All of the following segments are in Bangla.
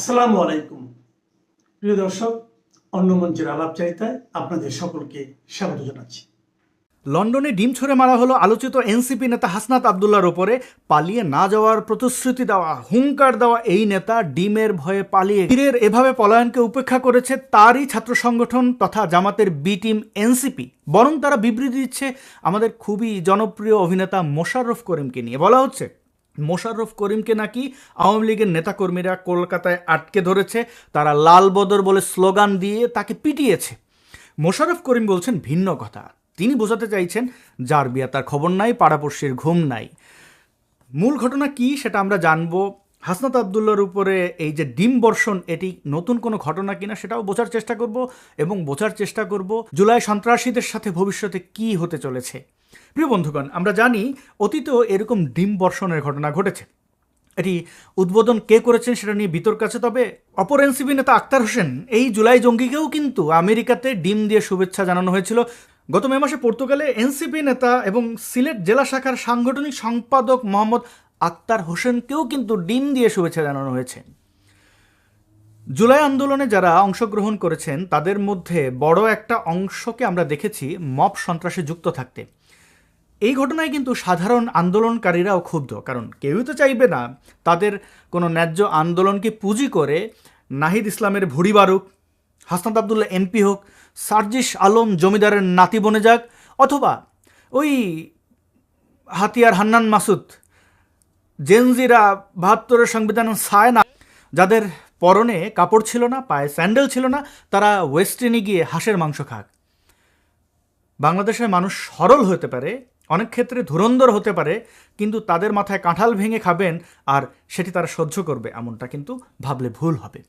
আসসালামু আলাইকুম প্রিয় দর্শক, অন্য মঞ্চের আলাপচারিতায় আপনাদের সকলকে স্বাগত জানাচ্ছি। লন্ডনে ডিম ছুঁড়ে মারা হলো আলোচিত এনসিপি নেতা হাসনাত আবদুল্লার ওপরে। পালিয়ে না যাওয়ার প্রতিশ্রুতি দেওয়া, হুঙ্কার দেওয়া এই নেতা ডিমের ভয়ে পালিয়ে বীরের এভাবে পলায়নকে উপেক্ষা করেছে তারই ছাত্র সংগঠন তথা জামাতের বি টিম এনসিপি। বরং তারা বিবৃতি দিচ্ছে আমাদের খুবই জনপ্রিয় অভিনেতা মোশাররফ করিমকে নিয়ে। বলা হচ্ছে মোশাররফ করিমকে নাকি আওয়ামী লীগের নেতাকর্মীরা কলকাতায় আটকে ধরেছে, তারা লাল বদর বলে স্লোগান দিয়ে তাকে পিটিয়েছে। মোশাররফ করিম বলছেন ভিন্ন কথা। তিনি বোঝাতে চাইছেন যার বিয়া তার খবর নাই, পাড়াপড়শির ঘুম নাই। মূল ঘটনা কি সেটা আমরা জানবো। হাসনাত আবদুল্লার উপরে এই যে ডিম বর্ষণ, এটি নতুন কোনো ঘটনা কিনা সেটাও বোঝার চেষ্টা করব এবং বোঝার চেষ্টা করব জুলাই সন্ত্রাসীদের সাথে ভবিষ্যতে কি হতে চলেছে। প্রিয় বন্ধুগণ, আমরা জানি অতীতেও এরকম ডিম বর্ষণের ঘটনা ঘটেছে। এটি উদ্বোধন কে করেছেন সেটা নিয়ে বিতর্ক আছে। তবে অপর এনসিপি নেতা আক্তার হোসেন এই জুলাই জঙ্গিকেও কিন্তু আমেরিকাতে ডিম দিয়ে শুভেচ্ছা জানানো হয়েছিল। গত মে মাসে পর্তুগালে এনসিপি নেতা এবং সিলেট জেলা শাখার সাংগঠনিক সম্পাদক মোহাম্মদ আক্তার হোসেনকেও কিন্তু ডিম দিয়ে শুভেচ্ছা জানানো হয়েছে। জুলাই আন্দোলনে যারা অংশগ্রহণ করেছেন তাদের মধ্যে বড় একটা অংশকে আমরা দেখেছি মব সন্ত্রাসে যুক্ত থাকতে। এই ঘটনায় কিন্তু সাধারণ আন্দোলনকারীরাও ক্ষুব্ধ, কারণ কেউই তো চাইবে না তাদের কোনো ন্যায্য আন্দোলনকে পুঁজি করে নাহিদ ইসলামের ভুড়ি বারুক, হাসনাত আবদুল্লাহ এমপি হোক, সার্জিস আলম জমিদারের নাতি বনে যাক, অথবা ওই হাতিয়ার হান্নান মাসুদ, জেনজিরা ৭২-এর সংবিধান ছায় না, যাদের পরনে কাপড় ছিল না, পায়ে স্যান্ডেল ছিল না, তারা ওয়েস্টার্নে গিয়ে হাঁসের মাংস খাক। বাংলাদেশের মানুষ সরল হতে পারে, অনেক ক্ষেত্রে ধুরন্ধর হতে পারে, কিন্তু তাদের মাথায় কাঁঠাল ভেঙে খাবেন আর সেটি তারা সহ্য করবে এমনটা কিন্তু ভাবলে ভুল হবে।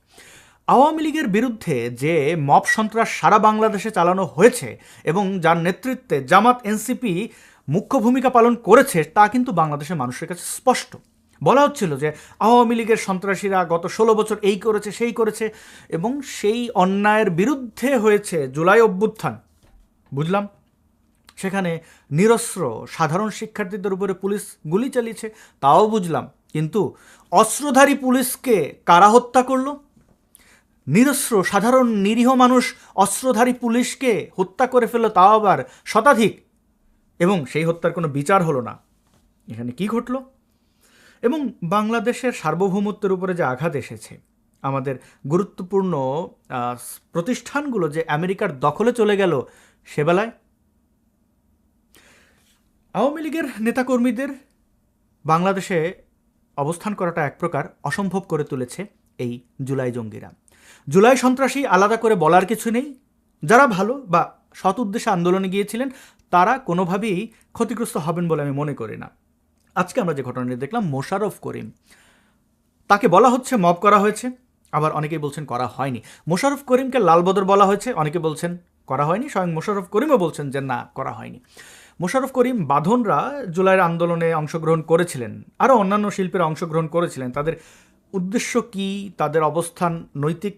আওয়ামী লীগের বিরুদ্ধে যে মব সন্ত্রাস সারা বাংলাদেশে চালানো হয়েছে এবং যার নেতৃত্বে জামাত এনসিপি মুখ্য ভূমিকা পালন করেছে তা কিন্তু বাংলাদেশের মানুষের কাছে স্পষ্ট। বলা হচ্ছিল যে আওয়ামী লীগের সন্ত্রাসীরা গত ১৬ বছর এই করেছে সেই করেছে এবং সেই অন্যায়ের বিরুদ্ধে হয়েছে জুলাই অভ্যুত্থান। বুঝলাম সেখানে নিরস্ত্র সাধারণ শিক্ষার্থীদের উপরে পুলিশ গুলি চালিয়েছে, তাও বুঝলাম, কিন্তু অস্ত্রধারী পুলিশকে কারা হত্যা করলো? নিরস্ত্র সাধারণ নিরীহ মানুষ অস্ত্রধারী পুলিশকে হত্যা করে ফেলল, তাও আবার শতাধিক, এবং সেই হত্যার কোনো বিচার হলো না। এখানে কি ঘটল? এবং বাংলাদেশের সার্বভৌমত্বের উপরে যে আঘাত এসেছে, আমাদের গুরুত্বপূর্ণ প্রতিষ্ঠানগুলো যে আমেরিকার দখলে চলে গেল, সেবেলায় আওয়ামী লীগের নেতাকর্মীদের বাংলাদেশে অবস্থান করাটা এক প্রকার অসম্ভব করে তুলেছে এই জুলাই জঙ্গিরা। জুলাই সন্ত্রাসী আলাদা করে বলার কিছু নেই। যারা ভালো বা সৎ উদ্দেশ্যে আন্দোলনে গিয়েছিলেন তারা কোনোভাবেই ক্ষতিগ্রস্ত হবেন বলে আমি মনে করি না। আজকে আমরা যে ঘটনাটি দেখলাম, মোশাররফ করিম, তাকে বলা হচ্ছে মব করা হয়েছে, আবার অনেকেই বলছেন করা হয়নি। মোশাররফ করিমকে লালবদর বলা হয়েছে, অনেকে বলছেন করা হয়নি, স্বয়ং মোশাররফ করিমও বলছেন যে না, করা হয়নি। মোশাররফ করিম বাঁধনরা জুলাইয়ের আন্দোলনে অংশগ্রহণ করেছিলেন, আরও অন্যান্য শিল্পীরা অংশগ্রহণ করেছিলেন। তাদের উদ্দেশ্য কি, তাদের অবস্থান, নৈতিক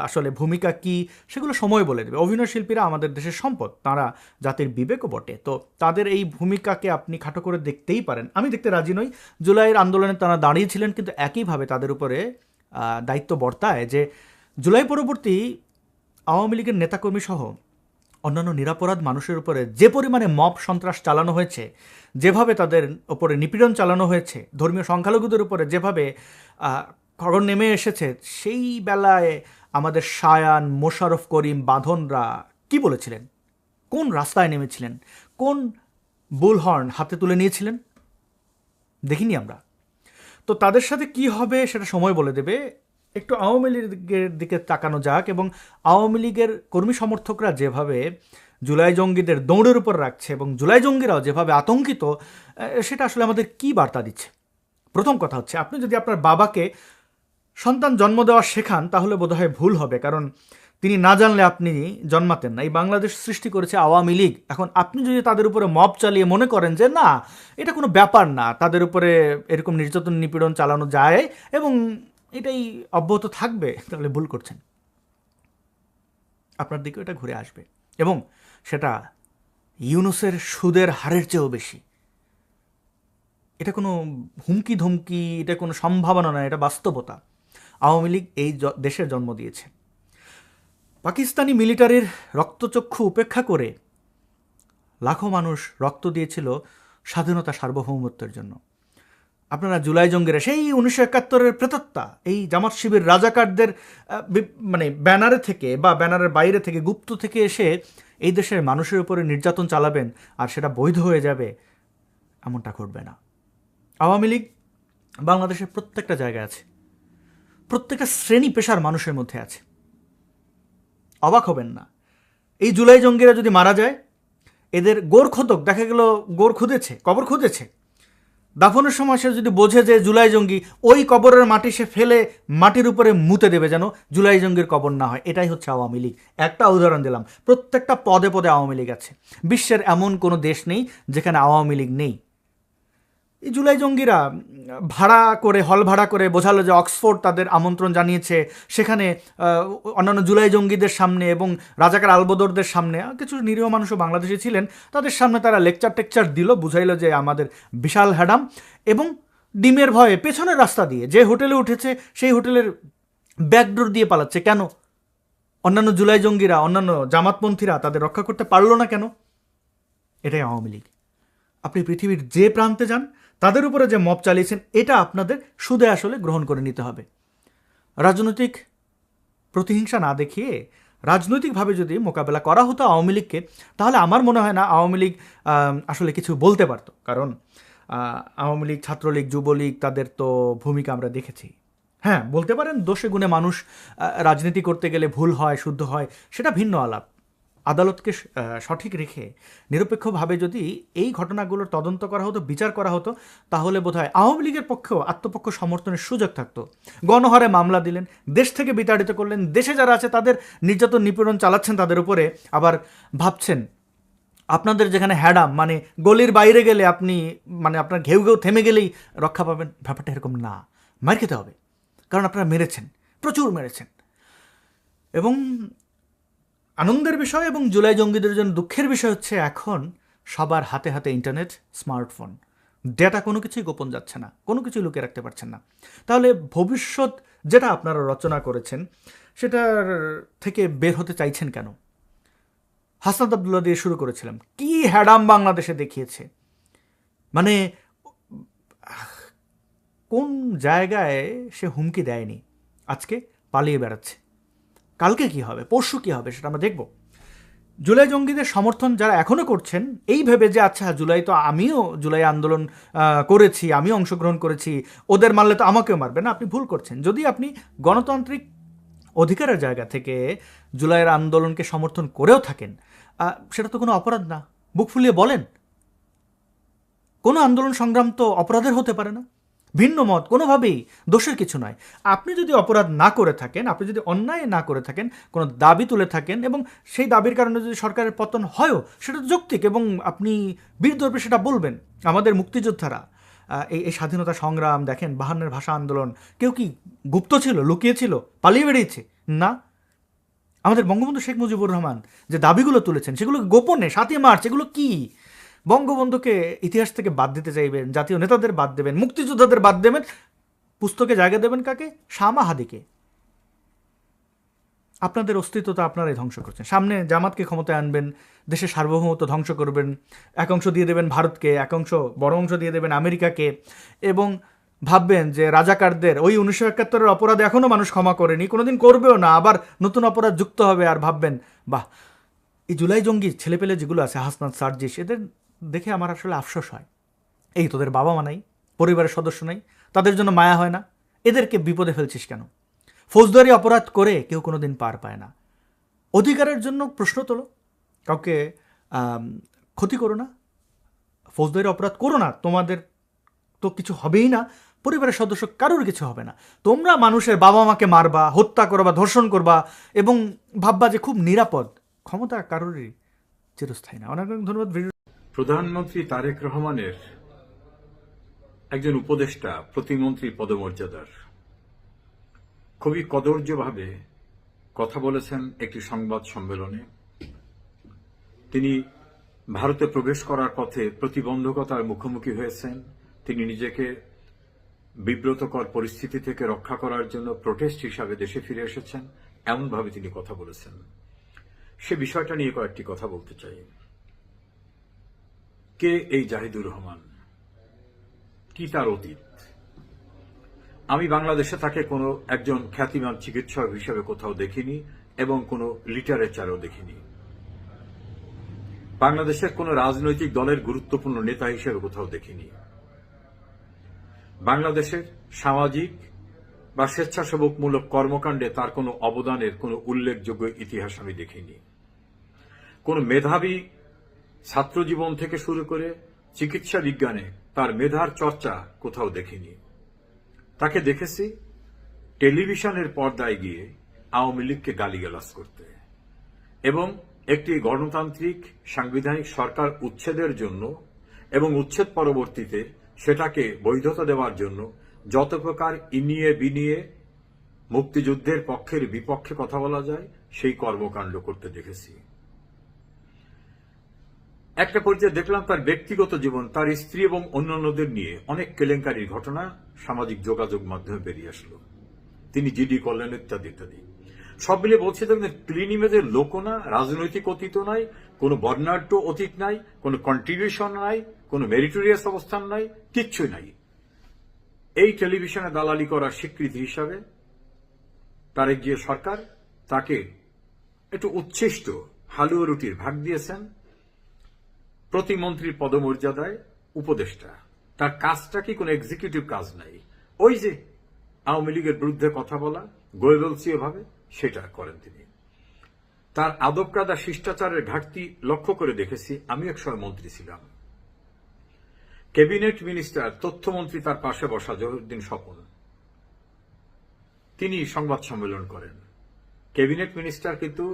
আসলে ভূমিকা কি, সেগুলো সময় বলে দেবে। অভিনয় শিল্পীরা আমাদের দেশের সম্পদ, তারা জাতির বিবেকও বটে, তো তাদের এই ভূমিকাকে আপনি খাটো করে দেখতেই পারেন। আমি দেখতে রাজি নই। জুলাইয়ের আন্দোলনে তারা দাঁড়িয়েছিলেন, কিন্তু একইভাবে তাদের উপরে দায়িত্ব বর্তায় যে জুলাই পরবর্তী আওয়ামী লীগের নেতাকর্মী সহ অন্যান্য নিরাপরাধ মানুষের উপরে যে পরিমাণে মব সন্ত্রাস চালানো হয়েছে, যেভাবে তাদের উপরে নিপীড়ন চালানো হয়েছে, ধর্মীয় সংখ্যালঘুদের উপরে যেভাবে খবর নেমে এসেছে, সেই বেলায় আমাদের শায়ান, মোশাররফ করিম, বাঁধনরা কি বলেছিলেন, কোন রাস্তায় নেমেছিলেন, কোন বুলহর্ন হাতে তুলে নিয়েছিলেন দেখিনি আমরা। তো তাদের সাথে কি হবে সেটা সময় বলে দেবে। একটু আওয়ামী লীগের দিকে তাকানো যাক এবং আওয়ামী লীগের কর্মী সমর্থকরা যেভাবে জুলাই জঙ্গিদের দৌড়ের উপর রাখছে এবং জুলাই জঙ্গিরাও যেভাবে আতঙ্কিত, সেটা আসলে আমাদের কি বার্তা দিচ্ছে? প্রথম কথা হচ্ছে, আপনি যদি আপনার বাবাকে সন্তান জন্ম দেওয়া শেখান তাহলে বোধহয় ভুল হবে, কারণ তিনি না জানলে আপনি জন্মাতেন না। এই বাংলাদেশ সৃষ্টি করেছে আওয়ামী লীগ। এখন আপনি যদি তাদের উপরে মব চালিয়ে মনে করেন যে না, এটা কোনো ব্যাপার না, তাদের উপরে এরকম নির্যাতন নিপীড়ন চালানো যায় এবং এটাই অব্যাহত থাকবে, তাহলে ভুল করছেন। আপনার দিকেও এটা ঘুরে আসবে এবং সেটা ইউনূসের সুদের হারের চেয়েও বেশি। এটা কোনো হুমকি ধমকি, এটা কোনো সম্ভাবনা নয়, এটা বাস্তবতা। আওয়ামী লীগ এই দেশের জন্ম দিয়েছে। পাকিস্তানি মিলিটারির রক্তচক্ষু উপেক্ষা করে লাখো মানুষ রক্ত দিয়েছিল স্বাধীনতা সার্বভৌমত্বের জন্য। আপনারা জুলাই জঙ্গিরা সেই 1971-এর প্রেতাত্মা এই জামাত শিবির রাজাকারদের মানে ব্যানারে থেকে বা ব্যানারের বাইরে থেকে গুপ্ত থেকে এসে এই দেশের মানুষের উপরে নির্যাতন চালাবেন আর সেটা বৈধ হয়ে যাবে, এমনটা ঘটবে না। আওয়ামী লীগ বাংলাদেশের প্রত্যেকটা জায়গায় আছে, প্রত্যেকটা শ্রেণী পেশার মানুষের মধ্যে আছে। অবাক হবেন না, এই জুলাই জঙ্গিরা যদি মারা যায়, এদের গোর খোদক দেখা গেল গোর খুঁদেছে, কবর খুঁদেছে, দাফনের সময় সে যদি বোঝে যে জুলাই জঙ্গি, ওই কবরের মাটি সে ফেলে মাটির উপরে মুতে দেবে যেন জুলাই জঙ্গির কবর না হয়। এটাই হচ্ছে আওয়ামী লীগ। একটা উদাহরণ দিলাম, প্রত্যেকটা পদে পদে আওয়ামী লীগ আছে। বিশ্বের এমন কোনো দেশ নেই যেখানে আওয়ামী লীগ নেই। এই জুলাই জঙ্গিরা হল ভাড়া করে বোঝালো যে অক্সফোর্ড তাদের আমন্ত্রণ জানিয়েছে, সেখানে অন্যান্য জুলাই জঙ্গিদের সামনে এবং রাজাকার আলবদরদের সামনে, কিছু নিরীহ মানুষও বাংলাদেশে ছিলেন, তাদের সামনে তারা লেকচার দিল, বুঝাইলো যে আমাদের বিশাল হ্যাডাম, এবং ডিমের ভয়ে পেছনের রাস্তা দিয়ে যে হোটেলে উঠেছে সেই হোটেলের ব্যাকডোর দিয়ে পালাচ্ছে। কেন? অন্যান্য জুলাই জঙ্গিরা, অন্যান্য জামাতপন্থীরা তাদের রক্ষা করতে পারলো না কেন? এটাই আওয়ামী লীগ। আপনি পৃথিবীর যে প্রান্তে যান, তাদের উপরে যে মব চালিয়েছেন, এটা আপনাদের সুদে আসলে গ্রহণ করে নিতে হবে। রাজনৈতিক প্রতিহিংসা না দেখিয়ে রাজনৈতিকভাবে যদি মোকাবেলা করা হতো আওয়ামী লীগকে, তাহলে আমার মনে হয় না আওয়ামী লীগ আসলে কিছু বলতে পারতো। কারণ আওয়ামী লীগ, ছাত্রলীগ, যুবলীগ, তাদের তো ভূমিকা আমরা দেখেছি। হ্যাঁ, বলতে পারেন দোষে গুণে মানুষ রাজনীতি করতে গেলে ভুল হয়, শুদ্ধ হয়, সেটা ভিন্ন আলাপ। আদালতকে সঠিক রেখে নিরপেক্ষভাবে যদি এই ঘটনাগুলোর তদন্ত করা হতো, বিচার করা হতো, তাহলে বোধহয় আওয়ামী লীগের পক্ষেও আত্মপক্ষ সমর্থনের সুযোগ থাকতো। গণহারে মামলা দিলেন, দেশ থেকে বিতাড়িত করলেন, দেশে যারা আছে তাদের নির্যাতন নিপীড়ন চালাচ্ছেন তাদের উপরে, আবার ভাবছেন আপনাদের যেখানে হ্যাডাম, মানে গলির বাইরে গেলে আপনি, মানে আপনার ঘেউ থেমে গেলেই রক্ষা পাবেন। ব্যাপারটা এরকম না, মার খেতে হবে, কারণ আপনারা মেরেছেন, প্রচুর মেরেছেন। এবং আনন্দের বিষয় এবং জুলাই জঙ্গিদের জন্য দুঃখের বিষয় হচ্ছে এখন সবার হাতে হাতে ইন্টারনেট, স্মার্টফোন, ডেটা, কোনো কিছুই গোপন যাচ্ছে না, কোনো কিছুই লুকিয়ে রাখতে পারছেন না। তাহলে ভবিষ্যৎ যেটা আপনারা রচনা করেছেন সেটার থেকে বের হতে চাইছেন কেন? হাসনাত আবদুল্লাহ দিয়ে শুরু করেছিলাম, কি হ্যাডাম বাংলাদেশে দেখিয়েছে, মানে কোন জায়গায় সে হুমকি দেয়নি, আজকে পালিয়ে বেড়াচ্ছে। কালকে কি হবে, পরশু কি হবে, সেটা আমরা দেখব। জুলাই জঙ্গিদের সমর্থন যারা এখনও করছেন এই ভেবে যে আচ্ছা জুলাই তো আমিও জুলাই আন্দোলন করেছি, আমিও অংশগ্রহণ করেছি, ওদের মারলে তো আমাকেও মারবে না, আপনি ভুল করছেন। যদি আপনি গণতান্ত্রিক অধিকারের জায়গা থেকে জুলাইয়ের আন্দোলনকে সমর্থন করেও থাকেন, সেটা তো কোনো অপরাধ না, বুক ফুলিয়ে বলেন। কোনো আন্দোলন সংগ্রাম তো অপরাধের হতে পারে না। ভিন্ন মত কোনোভাবেই দোষের কিছু নয়। আপনি যদি অপরাধ না করে থাকেন, আপনি যদি অন্যায় না করে থাকেন, কোনো দাবি তুলে থাকেন এবং সেই দাবির কারণে যদি সরকারের পতন হয়ও, সেটা তো যৌক্তিক এবং আপনি বীরদর্পে সেটা বলবেন। আমাদের মুক্তিযোদ্ধারা এই স্বাধীনতা সংগ্রাম দেখেন, 52-এর ভাষা আন্দোলন, কেউ কি গুপ্ত ছিল, লুকিয়ে ছিল, পালিয়ে বেরিয়েছে? না। আমাদের বঙ্গবন্ধু শেখ মুজিবুর রহমান যে দাবিগুলো তুলেছেন সেগুলো গোপনে, 7ই মার্চ, এগুলো কি? বঙ্গবন্ধুকে ইতিহাস থেকে বাদ দিতে চাইবেন, জাতীয় নেতাদের বাদ দেবেন, মুক্তিযোদ্ধাদের বাদ দেবেন, পুস্তকে জায়গা দেবেন কাকে? শাহ মাহাদিকে। আপনাদের অস্তিত্ব তো আপনারাই ধ্বংস করছেন। সামনে জামাতকে ক্ষমতায় আনবেন, দেশের সার্বভৌমত্ব ধ্বংস করবেন, এক অংশ দিয়ে দেবেন ভারতকে, এক অংশ, বড় অংশ দিয়ে দেবেন আমেরিকাকে, এবং ভাববেন যে রাজাকারদের ওই 1971-এর অপরাধ এখনও মানুষ ক্ষমা করেনি, কোনোদিন করবেও না, আবার নতুন অপরাধ যুক্ত হবে, আর ভাববেন বাহ, এই জুলাই জঙ্গি ছেলেপেলে যেগুলো আছে, হাসনাত, সার্জিস, এদের দেখে আমার আসলে আফসোস হয়। এই তোদের বাবা মা নাই, পরিবারের সদস্য নাই, তাদের জন্য মায়া হয় না? এদেরকে বিপদে ফেলছিস কেন? ফৌজদারি অপরাধ করে কেউ কোনো দিন পার পায় না। অধিকারের জন্য প্রশ্ন তোলো, কাউকে ক্ষতি করো না, ফৌজদারি অপরাধ করো না, তোমাদের তো কিছু হবেই না, পরিবারের সদস্য কারোর কিছু হবে না। তোমরা মানুষের বাবা মাকে মারবা, হত্যা করবা, ধর্ষণ করবা এবং ভাববা যে খুব নিরাপদ। ক্ষমতা কারোরই চিরস্থায়ী না। অনেক অনেক ধন্যবাদ। প্রধানমন্ত্রী তারেক রহমানের একজন উপদেষ্টা প্রতিমন্ত্রী পদমর্যাদার খুবই কদর্যভাবে কথা বলেছেন একটি সংবাদ সম্মেলনে। তিনি ভারতে প্রবেশ করার পথে প্রতিবন্ধকতার মুখোমুখি হয়েছেন। তিনি নিজেকে বিব্রতকর পরিস্থিতি থেকে রক্ষা করার জন্য প্রোটেস্ট হিসাবে দেশে ফিরে এসেছেন, এমনভাবে তিনি কথা বলেছেন। সে বিষয়টা নিয়ে কয়েকটি কথা বলতে চাই। কে এই জাহিদুর রহমান, কি তার অতীত? আমি বাংলাদেশে তাকে কোনো একজন খ্যাতিমান চিকিৎসক হিসেবে কোথাও দেখিনি এবং কোনো লিটারেচারও দেখিনি। বাংলাদেশের কোনো রাজনৈতিক দলের গুরুত্বপূর্ণ নেতা হিসেবে কোথাও দেখিনি। বাংলাদেশের সামাজিক বা স্বেচ্ছাসেবকমূলক কর্মকাণ্ডে তার কোনো অবদানের কোনো উল্লেখযোগ্য ইতিহাস আমি দেখিনি। কোনো মেধাবী ছাত্রজীবন থেকে শুরু করে চিকিৎসা বিজ্ঞানে তার মেধার চর্চা কোথাও দেখিনি। তাকে দেখেছি টেলিভিশনের পর্দায় গিয়ে আওয়ামী লীগকে গালিগালাজ করতে এবং একটি গণতান্ত্রিক সাংবিধানিক সরকার উচ্ছেদের জন্য এবং উচ্ছেদ পরবর্তীতে সেটাকে বৈধতা দেওয়ার জন্য যত প্রকার ইনিয়ে বিনিয়ে মুক্তিযুদ্ধের পক্ষের বিপক্ষে কথা বলা যায় সেই কর্মকাণ্ড করতে দেখেছি। একটা পর্যায়ে দেখলাম তার ব্যক্তিগত জীবন, তার স্ত্রী এবং অন্যান্যদের নিয়ে অনেক কেলেঙ্কারির ঘটনা সামাজিক যোগাযোগ মাধ্যমে বেরিয়ে আসলো। তিনি জিডি করলেন ইত্যাদি ইত্যাদি। সব মিলে বলছে দেখবেন ক্লিন ইমেজের লোকও না, রাজনৈতিক অতীত নাই, কোনো বর্ণাঢ্য অতীত নাই, কোনো কন্ট্রিবিউশন নাই, কোনো মেরিটোরিয়াস অবস্থান নাই, কিচ্ছুই নাই। এই টেলিভিশনে দালালি করার স্বীকৃতি হিসাবে তারেক জিয়া সরকার তাকে একটু উচ্ছিষ্ট হালুয়া রুটির ভাগ দিয়েছেন, প্রতিমন্ত্রীর পদমর্যাদায় উপদেষ্টা। তার কাজটা কি কোনো এক্সিকিউটিভ কাজ নাই, ওই যে আওয়ামী লীগের বিরুদ্ধে কথা বলা গোয়েবলসীয় ভাবে সেটা করেন তিনি। তার আদব কায়দা শিষ্টাচারের ঘাটতি লক্ষ্য করে দেখেছি। আমি একসময় মন্ত্রী ছিলাম, ক্যাবিনেট মিনিস্টার তথ্যমন্ত্রী তার পাশে বসা জহিরুদ্দিন স্বপন, তিনি সংবাদ সম্মেলন করেন। ক্যাবিনেট মিনিস্টার কিন্তু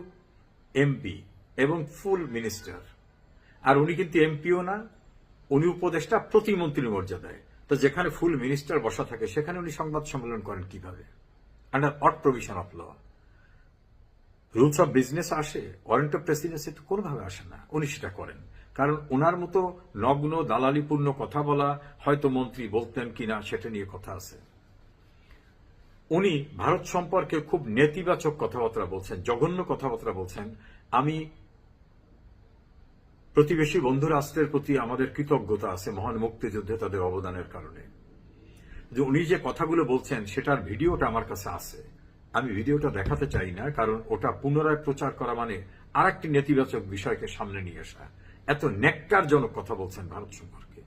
এমপি এবং ফুল মিনিস্টার, আর উনি কিন্তু এমপিও না, উনি উপদেষ্টা প্রতিমন্ত্রীর মর্যাদায়। তো যেখানে ফুল মিনিস্টার বসা থাকে সেখানে উনি সংবাদ সম্মেলন করেন কিভাবে? Under odd provision of law, rules of business আসে, ওয়ারেন্ট অফ প্রেসিডেন্সি তো কোনোভাবে আসে না। উনি সেটা করেন কারণ ওনার মতো নগ্ন দালালিপূর্ণ কথা বলা হয়তো মন্ত্রী বলতেন কিনা সেটা নিয়ে কথা আছে। উনি ভারত সম্পর্কে খুব নেতিবাচক কথাবার্তা বলছেন, জঘন্য কথাবার্তা বলছেন। আমি প্রতিবেশী বন্ধু রাষ্ট্রের প্রতি আমাদের কৃতজ্ঞতা আছে মহান মুক্তিযুদ্ধে তাদের অবদানের কারণে। যে উনি যে কথাগুলো বলছেন সেটার ভিডিওটা আমার কাছে আছে, আমি ভিডিওটা দেখাতে চাই না, কারণ ওটা পুনরায় প্রচার করা মানে আরেকটি নেতিবাচক বিষয়কে সামনে নিয়ে আসা। এত নেককারজনক কথা বলছেন ভারত সম্পর্কে,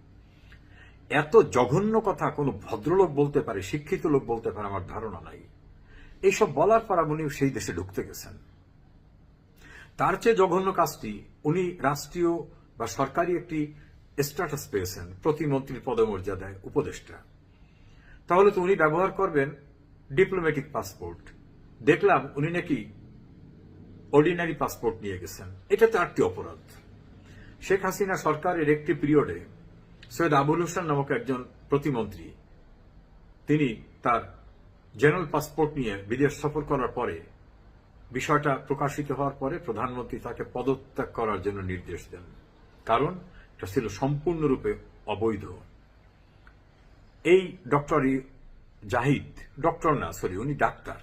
এত জঘন্য কথা কোনো ভদ্রলোক বলতে পারে, শিক্ষিত লোক বলতে পারে আমার ধারণা নাই। এইসব বলার পর উনি সেই দেশে ঢুকতে গেছেন। তার চেয়ে জঘন্য কাজটি, উনি রাষ্ট্রীয় বা সরকারি একটি স্ট্যাটাস পেয়েছেন, প্রতিমন্ত্রীর পদমর্যাদায় উপদেষ্টা। তাহলে তো উনি ব্যবহার করবেন ডিপ্লোম্যাটিক পাসপোর্ট। দেখলাম উনি নাকি অর্ডিনারি পাসপোর্ট নিয়ে গেছেন। এটা তো আরেকটি অপরাধ। শেখ হাসিনা সরকারের একটি পিরিয়ডে সৈয়দ আবুল হোসেন নামক একজন প্রতিমন্ত্রী, তিনি তার জেনারেল পাসপোর্ট নিয়ে বিদেশ সফর করার পরে, বিষয়টা প্রকাশিত হওয়ার পরে প্রধানমন্ত্রী তাকে পদত্যাগ করার জন্য নির্দেশ দেন, কারণ এটা ছিল সম্পূর্ণরূপে অবৈধ। এই ডক্টর জাহিদ, ডক্টর না সরি উনি ডাক্তার,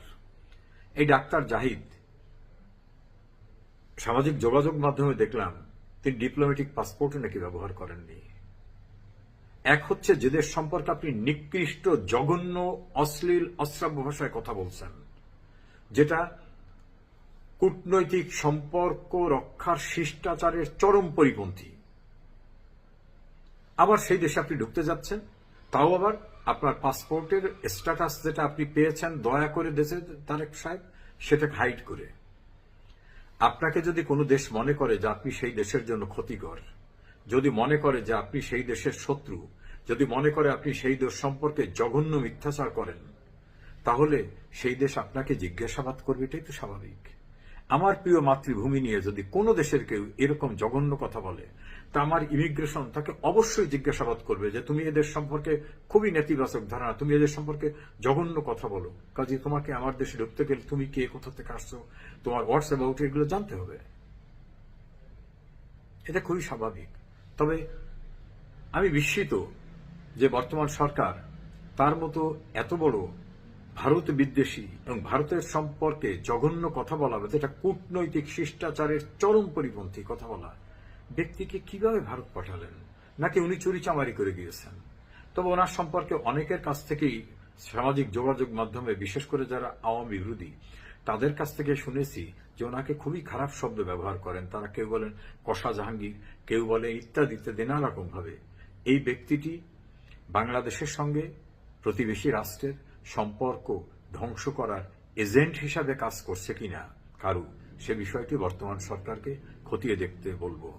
এই ডাক্তার জাহিদ সামাজিক যোগাযোগ মাধ্যমে দেখলাম তিনি ডিপ্লোম্যাটিক পাসপোর্টও নাকি ব্যবহার করেননি। এক হচ্ছে যে দেশ সম্পর্কে আপনি নিকৃষ্ট জঘন্য অশ্লীল অশ্রাব্য ভাষায় কথা বলছেন, যেটা কূটনৈতিক সম্পর্ক রক্ষার শিষ্টাচারের চরম পরিপন্থী। আবার সেই দেশে আপনি ঢুকতে যাচ্ছেন, তাও আবার আপনার পাসপোর্টের স্ট্যাটাস যেটা আপনি পেয়েছেন দয়া করে দেশে তারেক সাহেব সেটাকে হাইড করে। আপনাকে যদি কোনো দেশ মনে করে যে আপনি সেই দেশের জন্য ক্ষতিকর, যদি মনে করে যে আপনি সেই দেশের শত্রু, যদি মনে করে আপনি সেই দেশ সম্পর্কে জঘন্য মিথ্যাচার করেন, তাহলে সেই দেশ আপনাকে জিজ্ঞাসাবাদ করবে, এটাই তো স্বাভাবিক। আমার প্রিয় মাতৃভূমি নিয়ে যদি কোনো দেশের কেউ এরকম জঘন্য কথা বলে, তা আমার ইমিগ্রেশন তাকে অবশ্যই জিজ্ঞাসাবাদ করবে যে তুমি এদের সম্পর্কে খুবই নেতিবাচক ধারণা, তুমি এদের সম্পর্কে জঘন্য কথা বলো, কাজে তোমাকে আমার দেশে ঢুকতে গেলে তুমি কে, কোথা থেকে আসছো, তোমার হোয়াটস অ্যাবাউট এগুলো জানতে হবে। এটা খুবই স্বাভাবিক। তবে আমি বিস্মিত যে বর্তমান সরকার তার মতো এত বড় ভারত বিদ্বেষী এবং ভারতের সম্পর্কে জঘন্য কথা বলা, যেটা কূটনৈতিক শিষ্টাচারের চরম পরিপন্থী কথা বলা ব্যক্তিকে কিভাবে ভারত পাঠালেন? নাকি উনি চুরিচামারি করে গিয়েছেন? তবে ওনার সম্পর্কে অনেকের কাছ থেকেই সামাজিক যোগাযোগ মাধ্যমে, বিশেষ করে যারা আওয়ামী বিরোধী, তাদের কাছ থেকে শুনেছি যে ওনাকে খুবই খারাপ শব্দ ব্যবহার করেন তারা। কেউ বলেন কষা জাহাঙ্গীর, কেউ বলে ইত্যাদি ইত্যাদি নানা রকম ভাবে। এই ব্যক্তিটি বাংলাদেশের সঙ্গে প্রতিবেশী রাষ্ট্রের সম্পর্ক ধ্বংস করার এজেন্ট হিসাবে কাজ করছে কিনা কারু, সে বিষয়টি বর্তমান সরকারকে খতিয়ে দেখতে বলবো।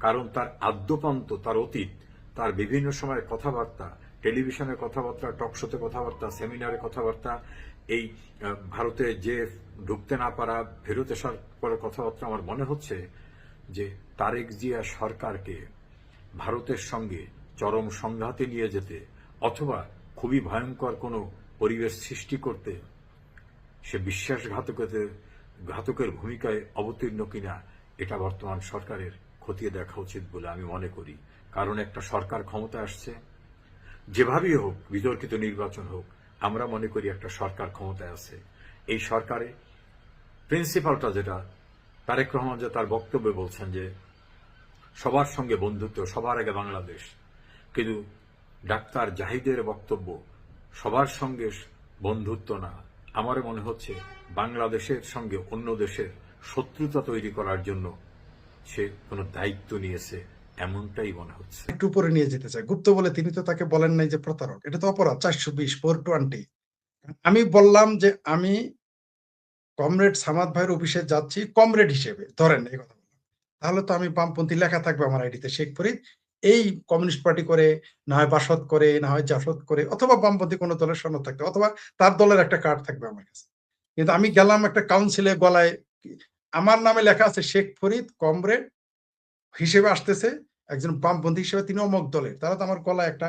কারণ তার আদ্যপান্ত, তার অতীত, তার বিভিন্ন সময়ের কথাবার্তা, টেলিভিশনের কথাবার্তা, টকশোতে কথাবার্তা, সেমিনারে কথাবার্তা, এই ভারতে যে ঢুকতে না পারা, ফেরত আসার পরে কথাবার্তা, আমার মনে হচ্ছে যে তারেক জিয়া সরকারকে ভারতের সঙ্গে চরম সংঘাতে নিয়ে যেতে অথবা খুবই ভয়ঙ্কর কোনো পরিবেশ সৃষ্টি করতে সে বিশ্বাসঘাতকের ভূমিকায় অবতীর্ণ কিনা এটা বর্তমান সরকারের খতিয়ে দেখা উচিত বলে আমি মনে করি। কারণ একটা সরকার ক্ষমতা আসছে, যেভাবেই হোক, বিতর্কিত নির্বাচন হোক, আমরা মনে করি একটা সরকার ক্ষমতায় আছে। এই সরকারে প্রিন্সিপালটা যেটা, তারেক রহমান যে তার বক্তব্যে বলছেন যে সবার সঙ্গে বন্ধুত্ব, সবার আগে বাংলাদেশ, কিন্তু ডাক্তার জাহিদের বক্তব্য সবার সঙ্গে বন্ধুত্ব না, আমার মনে হচ্ছে বাংলাদেশের সঙ্গে অন্য দেশের শত্রুতা তৈরি করার জন্য সে কোনো দায়িত্ব নিয়েছে, এমনটাই মনে হচ্ছে। একটু উপরে নিয়ে যেতে চাই। গুপ্ত বলে তিনি তো তাকে বলেন নাই যে প্রতারক, এটা তো অপরাধ। 420 420। আমি বললাম যে আমি কমরেড সামাদ ভাইয়ের অফিসে যাচ্ছি কমরেড হিসেবে, ধরেন এই কথা বললাম, তাহলে তো আমি বামপন্থী লেখা থাকবে আমার আইডিতে, শেখ ফরিদ এই কমিউনিস্ট পার্টি করে, না হয় বাসদ করে, না হয় জাসদ করে, অথবা বামপন্থী কোনো দলের সনদ থাকবে, অথবা তার দলের একটা কার্ড থাকবে আমার কাছে। কিন্তু আমি গেলাম একটা কাউন্সিলে, গলায় আমার নামে লেখা আছে শেখ ফরিদ কমরেড হিসেবে আসতেছে, একজন বামপন্থী হিসেবে তিনি অমক দলের, তাহলে তো আমার গলায় একটা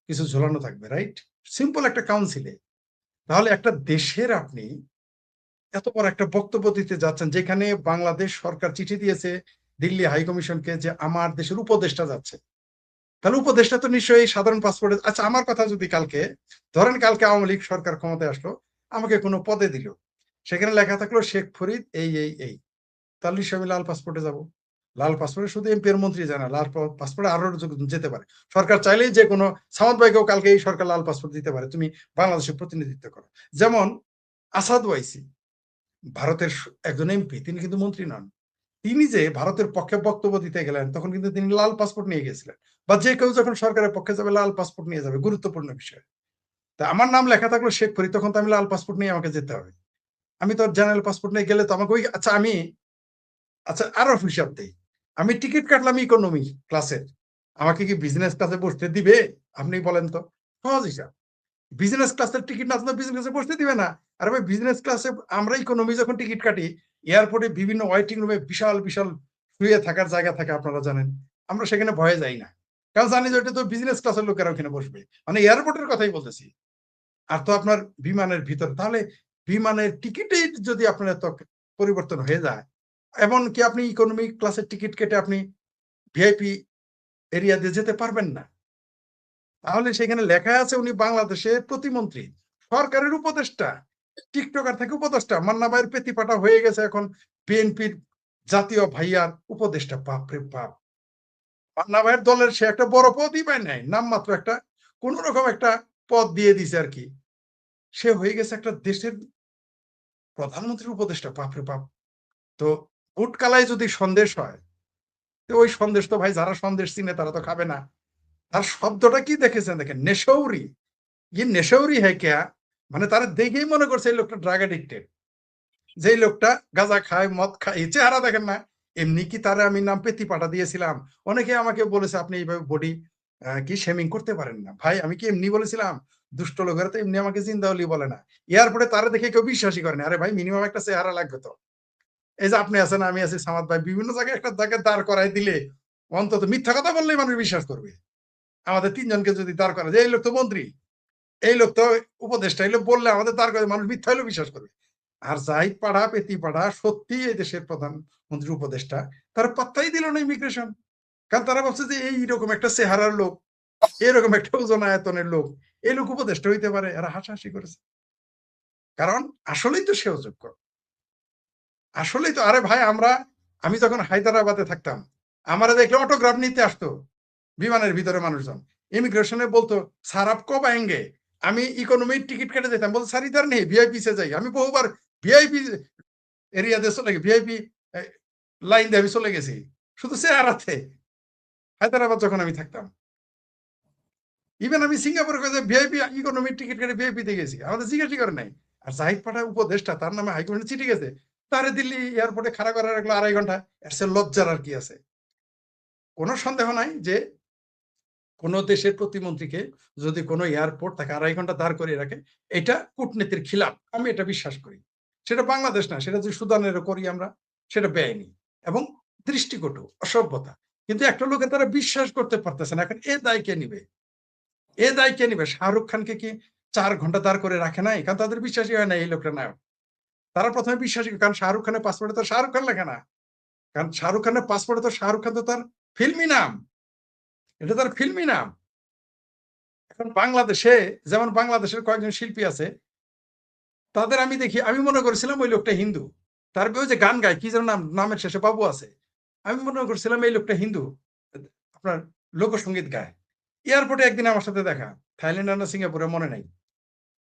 কিছু ঝোলানো থাকবে, রাইট? সিম্পল একটা কাউন্সিলে। তাহলে একটা দেশের আপনি এত বড় একটা বক্তব্য দিতে যাচ্ছেন, যেখানে বাংলাদেশ সরকার চিঠি দিয়েছে দিল্লি হাই কমিশনকে যে আমার দেশের উপদেষ্টা যাচ্ছে, তাহলে উপদেষ্টা তো নিশ্চয়ই সাধারণ পাসপোর্টে। আচ্ছা, আমার কথা যদি কালকে ধরেন, কালকে আওয়ামী লীগ সরকার ক্ষমতায় আসলো, আমাকে কোনো পদে দিল, সেখানে লেখা থাকলো শেখ ফরিদ এই, তাহলে নিশ্চয়ই আমি লাল পাসপোর্টে যাব। লাল পাসপোর্টে শুধু এমপি এর মন্ত্রী যায় না, লাল পাসপোর্টে আরো যেতে পারে। সরকার চাইলেই যে কোনো সামাদ ভাইকেও কালকে এই সরকার লাল পাসপোর্ট দিতে পারে, তুমি বাংলাদেশের প্রতিনিধিত্ব করো। যেমন আসাদ ওয়াইসি ভারতের একজন এমপি, তিনি কিন্তু মন্ত্রী নন। তিনি যে ভারতের পক্ষে বক্তব্য দিতে গেলেন, তখন কিন্তু তিনি লাল পাসপোর্ট নিয়ে গেছিলেন। বা যে কেউ যখন সরকারের পক্ষে যাবে লাল পাসপোর্ট নিয়ে যাবে, গুরুত্বপূর্ণ বিষয়। তা আমার নাম লেখা থাকলো শেখ ফরিদ, তখন তো আমি লাল পাসপোর্ট নিয়ে আমাকে যেতে হবে। আমি তো জেনারেল পাসপোর্ট নিয়ে গেলে তো আমাকে ওই, আচ্ছা আরো হিসাব দেই, আমি টিকিট কাটলাম ইকোনমি ক্লাসের, আমাকে কি বিজনেস ক্লাসে বসতে দিবে? আপনি বলেন তো, সহজ হিসাব। বিজনেস ক্লাসের টিকিট না থাকলে বিজনেস ক্লাসে বসতে দিবে না। আর ভাই বিজনেস ক্লাসে আমরা ইকোনমি যখন টিকিট কাটি, এয়ারপোর্টে বিভিন্ন ওয়েটিং রুমে বিশাল বিশাল শুয়ে থাকার জায়গা থাকে, আপনারা জানেন। আমরা সেখানে ভয়ে যাই না, কারণ জানি যে ওটা তো বিজনেস ক্লাসের লোকেরা ওখানে বসবে, মানে এয়ারপোর্টের কথাই বলতেছি। আর তো আপনার বিমানের ভিতরে, তাহলে বিমানের টিকিটেই যদি আপনার এত পরিবর্তন হয়ে যায়, এমনকি আপনি ইকোনমি ক্লাসের টিকিট কেটে আপনি ভিআইপি এরিয়া দিয়ে যেতে পারবেন না। তাহলে সেখানে লেখা আছে উনি বাংলাদেশের প্রতিমন্ত্রী, সরকারের উপদেষ্টা, টিকটকার থেকে উপদেষ্টা। মান্না ভাইয়ের পেতিপাটা হয়ে গেছে এখন বিএনপির জাতীয় ভাইয়ার উপদেষ্টা। বাপরে বাপ, মান্না ভাইয়ের দলের সে একটা বড় পদই পায় নাই, নামমাত্র একটা কোন রকম একটা পদ দিয়ে দিছে আর কি, সে হয়ে গেছে একটা দেশের প্রধানমন্ত্রীর উপদেষ্টা। বাপরে বাপ। তো বুট কালায় যদি সন্দেশ হয়, তো ওই সন্দেশ তো ভাই যারা সন্দেশ চিনে তারা তো খাবে না। তার শব্দটা কি দেখেছেন, দেখেন, নেশৌরি। ये नेशौरी है क्या, মানে তারা দেখেই মনে করছে এই লোকটা ড্রাগ এডিক্টেড, যে লোকটা গাঁজা খায়, মদ খায়। এই চেহারা দেখেন না। এমনি কি তারা আমি নাম পেতি পাঠা দিয়েছিলাম? অনেকে আমাকে বলেছে আপনি এইভাবে বডি কি শেমিং করতে পারেন না। ভাই আমি কি এমনি বলেছিলাম? দুষ্ট লোকেরা তো এমনি আমাকে জিন্দাউলি বলে না। এয়ারপোর্টে তারা দেখে কেউ বিশ্বাসই করে না। আরে ভাই মিনিমাম একটা চেহারা লাগবে তো। এই যে আপনি আছেন, আমি আছি, সামাদ ভাই, বিভিন্ন জায়গায় একটা জায়গায় দাঁড় করাই দিলে অন্তত মিথ্যা কথা বললেই মানুষ বিশ্বাস করবে। আমাদের তিনজনকে যদি দাঁড় করা যায়, এই লোক তো মন্ত্রী, এই লোক তো উপদেষ্টা, এই লোক বললে আমাদের তার কাছে মানুষ মিথ্যা হলেও বিশ্বাস করবে। আর জাহিদ পাড়া পেতি পাড়া সত্যি এই দেশের প্রধানমন্ত্রীর উপদেষ্টা, তারা পাত্তাই দিল না ইমিগ্রেশন, কারণ তারা ভাবছে যে এইরকম একটা চেহারার লোক এরকম একটা ওজন আয়তনের লোক, এই লোক উপদেষ্টা হইতে পারে? এরা হাসাহাসি করেছে। কারণ আসলেই তো সে অযোগ্য। আসলেই তো, আরে ভাই আমি যখন হায়দ্রাবাদে থাকতাম, আমারে দেখলে অটোগ্রাফ নিতে আসতো বিমানের ভিতরে মানুষজন। ইমিগ্রেশনে বলতো, "স্যার আপ কব আয়েঙ্গে?" আমি ইকোনমির টিকিট কেটে যেতাম, বলতো, "স্যার ইধার নেই, ভিআইপি সে যাই।" আমি বহুবার ভিআইপি এরিয়াতে চলে গেছি, ভিআইপি লাইন দিয়ে আমি চলে গেছি শুধু চেহারাতে, হায়দ্রাবাদ যখন আমি থাকতাম। ইভেন আমি সিঙ্গাপুরে ভিআইপি ইকোনমির টিকিট কেটে ভিআইপি তে গেছি, আমাদের জিজ্ঞাসা করে নাই। আর জাহিদ পাঠা উপদেষ্টা, তার নামে হাইকোর্টে চিঠি গেছে, তারে দিল্লি এয়ারপোর্টে খাড়া করে রাখলো 2.5 ঘন্টা। এর চেয়ে লজ্জার আর কি আছে? কোনো সন্দেহ নাই যে কোন দেশের প্রতিমন্ত্রীকে যদি কোনো এয়ারপোর্ট তাকে 2.5 ঘন্টা দাঁড় করিয়ে রাখে, এটা কূটনীতির খিলাফ, আমি এটা বিশ্বাস করি। সেটা বাংলাদেশ না, সেটা যদি সুদানেরও করি আমরা, সেটা বেআইনি এবং দৃষ্টিকটু, অসভ্যতা। কিন্তু একটা লোকে তারা বিশ্বাস করতে পারতেছে না। এখন এ দায় কে নিবে? এ দায় কে নিবে? শাহরুখ খানকে কি 4 ঘন্টা দাঁড় করে রাখে নাই? কারণ তাদের বিশ্বাসই হয় না এই লোকটা নায়ক। তারা ১ম এ বিশ্বাসী, কারণ শাহরুখ খানের পাসপোর্টে তো শাহরুখ খান লেখা না। কারণ শাহরুখ খানের পাসপোর্টে তো শাহরুখ খান তো তার ফিল্মি নাম। এটা তার ফিল্মি নাম। এখন বাংলাদেশে, যেমন বাংলাদেশের কয়েকজন শিল্পী আছে, তাদের আমি দেখি, আমি মনে করেছিলাম ওই লোকটা হিন্দু। তার ওই যে গান গায়, কি যেন নাম, নামের শেষে বাবু আছে। আমি মনে করছিলাম এই লোকটা হিন্দু। আপনার লোকসঙ্গীত গায়। এয়ারপোর্টে একদিন আমার সাথে দেখা, থাইল্যান্ড না সিঙ্গাপুরে মনে নাই।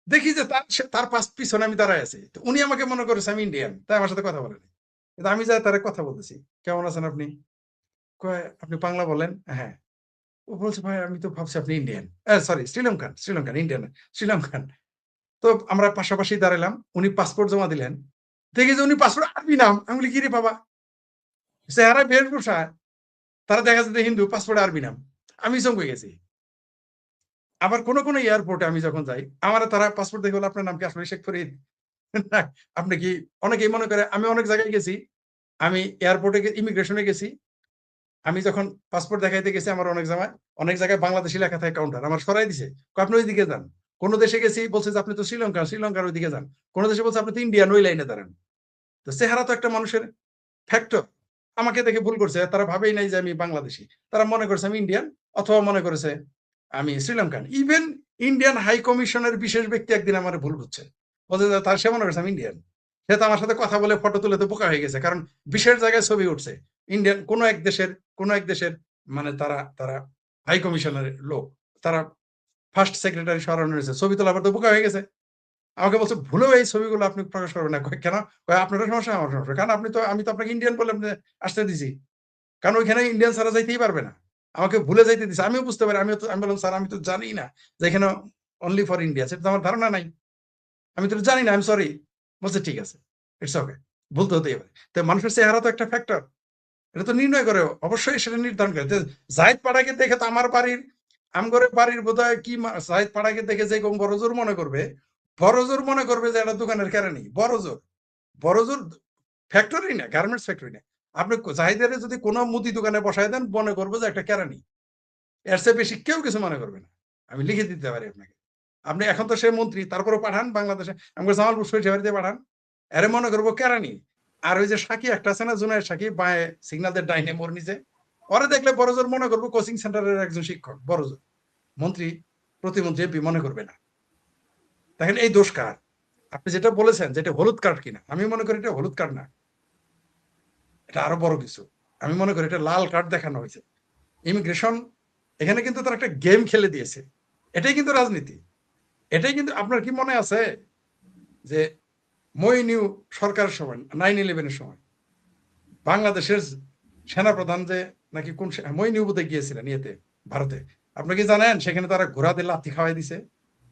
দেখি যে তার পিছনে আমি দাঁড়ায় আছি। তো উনি আমাকে মনে করেছে আমি ইন্ডিয়ান, তাই আমার সাথে কথা বলেনি। কিন্তু আমি যাই তারে কথা বলতেছি, "কেমন আছেন আপনি?" কয়, "আপনি বাংলা বলেন?" "হ্যাঁ।" ও বলছে, "ভাই আমি তো ভাবছি আপনি ইন্ডিয়ান।" সরি, শ্রীলঙ্কান, ইন্ডিয়ান না, শ্রীলঙ্কান। তো আমরা পাশাপাশি দাঁড়ালাম। উনি পাসপোর্ট জমা দিলেন। দেখি যে উনি পাসপোর্ট আরবি নাম। আমি বলি, "কি রে বাবা?" চেহারা বেশভূষা, তারা দেখা যাচ্ছে হিন্দু, পাসপোর্টে আরবি নাম। আমি চমকে গেছি। আবার কোন এয়ারপোর্টে আমি যখন যাই, আমারে তারা পাসপোর্ট দেখে বলে, "আপনার নাম কি আসলে শেখ ফরিদ? না, আপনি কি..." অনেকেই মনে করে, আমি অনেক জায়গায় গেছি। আমি এয়ারপোর্টে ইমিগ্রেশনে গেছি। আমি যখন পাসপোর্ট দেখাইতে গেছি, আমার অনেক জায়গায় বাংলাদেশী লেখা থাকে কাউন্টার। আমার সরাই দিছে। কয়, "আপনি ওইদিকে যান।" কোন দেশে গেছি, বলছে যে, "আপনি তো শ্রীলঙ্কার ওইদিকে যান।" কোন দেশে বলছে, "আপনি তো ইন্ডিয়ান, ওই লাইনে দাঁড়ান।" তো চেহারা তো একটা মানুষের ফ্যাক্টর। আমাকে দেখে ভুল করছে। তারা ভাবেই নাই যে আমি বাংলাদেশী। তারা মনে করেছে আমি ইন্ডিয়ান, অথবা মনে করেছে আমি শ্রীলঙ্কান। ইভেন ইন্ডিয়ান হাই কমিশনের বিশেষ ব্যক্তি একদিন আমারে ভুল বুঝছে। বলছে যে সে মনে করছে আমি ইন্ডিয়ান। সে তো আমার সাথে কথা বলে ফটো তুলে তো বোকা হয়ে গেছে। কারণ বিশেষ জায়গায় ছবি উঠছে। ইন্ডিয়ান কোন এক দেশের মানে তারা হাই কমিশনের লোক। তারা ফার্স্ট সেক্রেটারি সরানো হয়েছে। ছবি তোলার পর তো বোকা হয়ে গেছে। আমাকে বলছে, "ভুলেও এই ছবিগুলো আপনি প্রকাশ করবেন না।" কই, "কেন?" কয়, "আপনারও সমস্যা, আমারও সমস্যা। কারণ আমি তো আপনাকে ইন্ডিয়ান বলে আপনি আসতে দিছি। কারণ ওইখানে ইন্ডিয়ান ছাড়া যাইতেই পারবে না। আমাকে ভুলে যাইতে দিছে। আমিও বুঝতে পারি। আমি বললাম, "স্যার আমি তো জানিই না যে এখানে অনলি ফর ইন্ডিয়া। সেটা তো আমার ধারণা নাই। আমি তো জানি না। I am sorry." বলছে, "ঠিক আছে। It's okay. ভুল তো হতেই পারে।" তো মানুষের চেহারা তো একটা ফ্যাক্টর। এটা তো নির্ণয় করে। অবশ্যই সেটা নির্ধারণ করে। যে জাহিদ পাড়াকে দেখে তো আমগরে বাড়ির বোধহয় কি জাহিদ পাড়াকে দেখে যে বড়জোর মনে করবে, যে এটা দোকানের কেরানি। বড়জোর ফ্যাক্টরি না, গার্মেন্টস ফ্যাক্টরি না। আপনি জাহিদের যদি কোনো মুদি দোকানে বসায় দেন, মনে করবো যে একটা কেরানি। এর চেয়ে বেশি কেউ কিছু মনে করবে না। আমি লিখে দিতে পারি আপনাকে। আপনি এখন তো সে মন্ত্রী, তারপরেও পাঠান বাংলাদেশে, আমাকে জামালপুর সরিষাবাড়িতে পাঠান। এরে মনে করবো কেরানি। আর ওই যে সাকি একটা আছে না, জুনায়ের সাকি, বাঁয়ে সিগন্যালদের ডাইনে মোড় নিচে, ওরে দেখলে বড়জোর মনে করবো কোচিং সেন্টারের একজন শিক্ষক। বড়জোর মন্ত্রী, প্রতিমন্ত্রী, এমপি মনে করবে না। দেখেন এই দোষ কার? আপনি যেটা বলেছেন যেটা হলুদ কার্ড কিনা, আমি মনে করি এটা হলুদ কার্ড না, এটা আরো বড় কিছু। আমি মনে করি এটা লাল কার্ড দেখানো হয়েছে। ইমিগ্রেশন এখানে কিন্তু তারা একটা গেম খেলে দিয়েছে। এটাই কিন্তু রাজনীতি। এটাই কিন্তু, আপনার কি মনে আছে যে মইনিউ সরকারের সময়, 9/11-এর সময় বাংলাদেশের সেনাপ্রধান যে নাকি মইনিউ বোধে গিয়েছিলেন ইয়েতে, ভারতে। আপনি কি জানেন সেখানে তারা ঘোড়াদের লাথি খাওয়াই দিছে?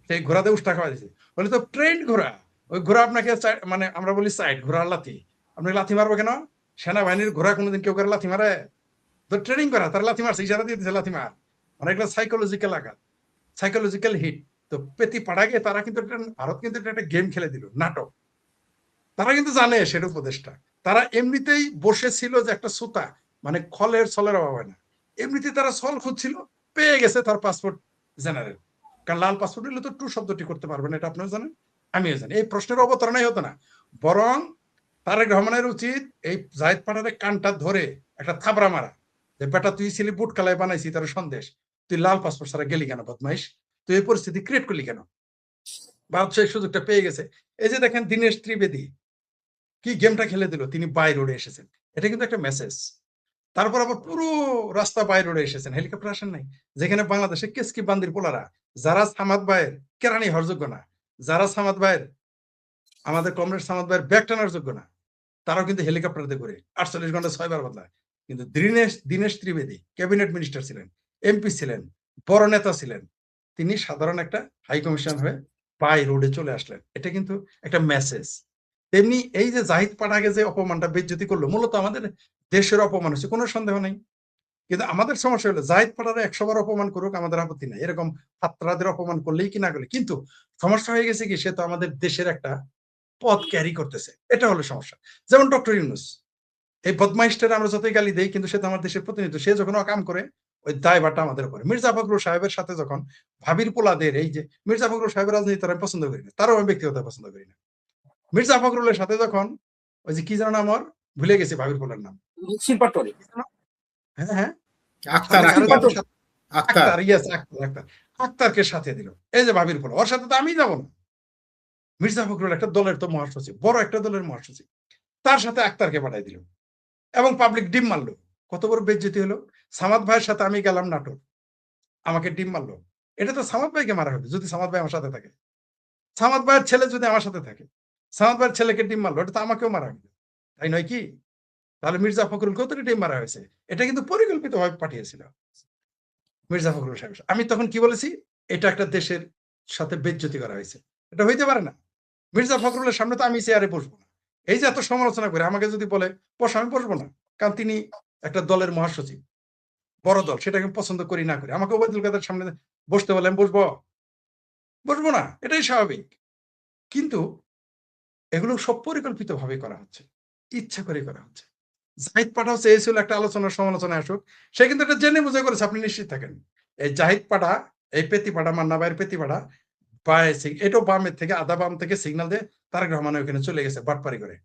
সেই ঘোড়াতে উষ্টা খাওয়াই দিছে। বলে তো ট্রেন্ড ঘোড়া। ওই ঘোড়া আপনাকে মানে আমরা বলি সাইড ঘোড়ার লাথি। আপনি লাথি মারবো কেন? সেনাবাহিনীর ঘোড়া কোনোদিন কেউ করে লাথি মারে? তো ট্রেনিং করা, তারা লাথি মারছে, ইশারা দিয়ে দিচ্ছে লাথি মার। মানে এগুলো সাইকোলজিক্যাল আঘাত, সাইকোলজিক্যাল হিট। তো পেতি পাড়াকে তারা কিন্তু ভারত কিন্তু একটা গেম খেলে দিল, নাটক। তারা কিন্তু জানে সেটা উপদেষ্টা। তারা এমনিতেই বসেছিল যে একটা সুতা, মানে ছলের অভাব হয় না। এমনিতেই তারা ছল খুঁজছিল, পেয়ে গেছে তার পাসপোর্ট জেনারেল। কারণ লাল পাসপোর্ট হলে তো টু শব্দটি করতে পারবেন, এটা আপনারা জানেন, আমিও জানি। এই প্রশ্নের অবতারণাই হতো না। বরং তারেক রহমানের উচিত এই জাহিদ পাঠারের কানটা ধরে একটা থাবড়া মারা, যে বেটা তুই ছিলি বুট কালাই বানাইছি তার সন্দেশ, তুই লাল পাসপোর্ট ছাড়া গেলি কেন বদমাইশ, তুই এই পরিস্থিতি ক্রিয়েট করলি কেন? ভারত সেই সুযোগটা পেয়ে গেছে। এই যে দেখেন দীনেশ ত্রিবেদী কি গেমটা খেলে দিল, তিনি বাই রোডে এসেছেন, এটা কিন্তু একটা মেসেজ। তারপর আবার পুরো রাস্তা বাই রোডে এসেছেন, হেলিকপ্টার আসেন নাই। যেখানে বাংলাদেশে কেসকি বান্দির পোলারা, যারা সামাদ ভাইয়ের কেরানি হওয়ার যোগ্য না, যারা সামাদ ভাইয়ের আমাদের কমরেড সামাদ ভাইয়ের ব্যাগ টানার যোগ্য না, তারাও কিন্তু হেলিকপ্টারে করে 48 ঘন্টা 6 বার বদলায়। কিন্তু দীনেশ ত্রিবেদী ক্যাবিনেট মিনিস্টার ছিলেন, এমপি ছিলেন, বড় নেতা ছিলেন, তিনি সাধারণ একটা হাই কমিশন হয়ে বাই রোডে চলে আসলেন। এটা কিন্তু একটা মেসেজ। তেমনি এই যে জাহিদ পাঠাকে যে অপমানটা বেজ্জতি করলো, মূলত আমাদের দেশের অপমান হচ্ছে, কোনো সন্দেহ নেই। কিন্তু আমাদের সমস্যা হলো জাহিদ পাঠারে 100 বার অপমান করুক, আমাদের আপত্তি নাই, এরকম ছাত্রদের অপমান করলেই কি না করলে। কিন্তু সমস্যা হয়ে গেছে কি, সে তো আমাদের দেশের একটা পদ ক্যারি করতেছে, এটা হলো সমস্যা। যেমন ডক্টর ইউনূস, এই বদমাইশটার আমরা যতই গালি দেই, কিন্তু সে তো আমার দেশের প্রতিনিধি, সে যখন কাম করে ওই দায়ভারটা আমাদের উপরে। মির্জা ফখরুল সাহেবের সাথে যখন ভাবির পোলাদের, এই যে মির্জা ফখরুল সাহেবের রাজনীতি তারা পছন্দ করি না, তারও আমি ব্যক্তিগত পছন্দ করি না। মির্জা ফখরুলের সাথে যখন ওই যে কি যেন নাম, আমার ভুলে গেছি ভাবির পোলার নাম, হ্যাঁ হ্যাঁ আক্তার আক্তার, ইয়েস আক্তার, আক্তারকে সাথে দিল, এই যে ভাবির পোলা, ওর সাথে তো আমি যাবো না। মির্জা ফখরুল একটা দলের তো মহাসচিব, বড় একটা দলের মহাসচিব, তার সাথে আক্তারকে পাঠাই দিল এবং পাবলিক ডিম মারলো। কত বড় বেজ্জতি হলো। সামাদ ভাইয়ের সাথে আমি গেলাম নাটোর, আমাকে ডিম মারলো। এটা তো সামাদ ভাইকে মারা হবে যদি সামাদ ভাই আমার সাথে থাকে, সামাদ ভাইয়ের ছেলে যদি আমার সাথে থাকে, সামাদ ভাইয়ের ছেলেকে ডিম মারলো, এটা তো আমাকেও মারা হবে, তাই নয় কি? তাহলে মির্জা ফখরুলকেও তো ডিম মারা হয়েছে, এটা কিন্তু পরিকল্পিতভাবে পাঠিয়েছিল মির্জা ফখরুল সাহেব। আমি তখন কি বলেছি, এটা একটা দেশের সাথে বেজ্জতি করা হয়েছে, এটা হইতে পারে না। মির্জা ফখরুলের সামনে তো আমি চেয়ারে বসবো না। এই যে এত সমালোচনা করে আমাকে যদি বলে বসো, আমি বসবো না, কারণ তিনি একটা দলের মহাসচিব, বড় দল, সেটাকে পছন্দ করি না করি, আমাকে ওবায়দুল কাদের সামনে বসতে বলে আমি বসবো না, এটাই স্বাভাবিক। কিন্তু এগুলো সব পরিকল্পিত ভাবে করা হচ্ছে, ইচ্ছা করে করা হচ্ছে। জাহিদ পাঠাও চেয়েছিল একটা আলোচনার সমালোচনা আসুক, সে কিন্তু এটা জেনে বুঝে করেছে, আপনি নিশ্চিত থাকেন। এই জাহিদ পাঠা, এই পেতিপাড়া, মান্না ভাইয়ের পেতিপাড়া, এটাও বামের থেকে, আধা বাম থেকে সিগন্যাল দিয়ে তারেক রহমানের ওখানে চলে গেছে বাটপারি করে।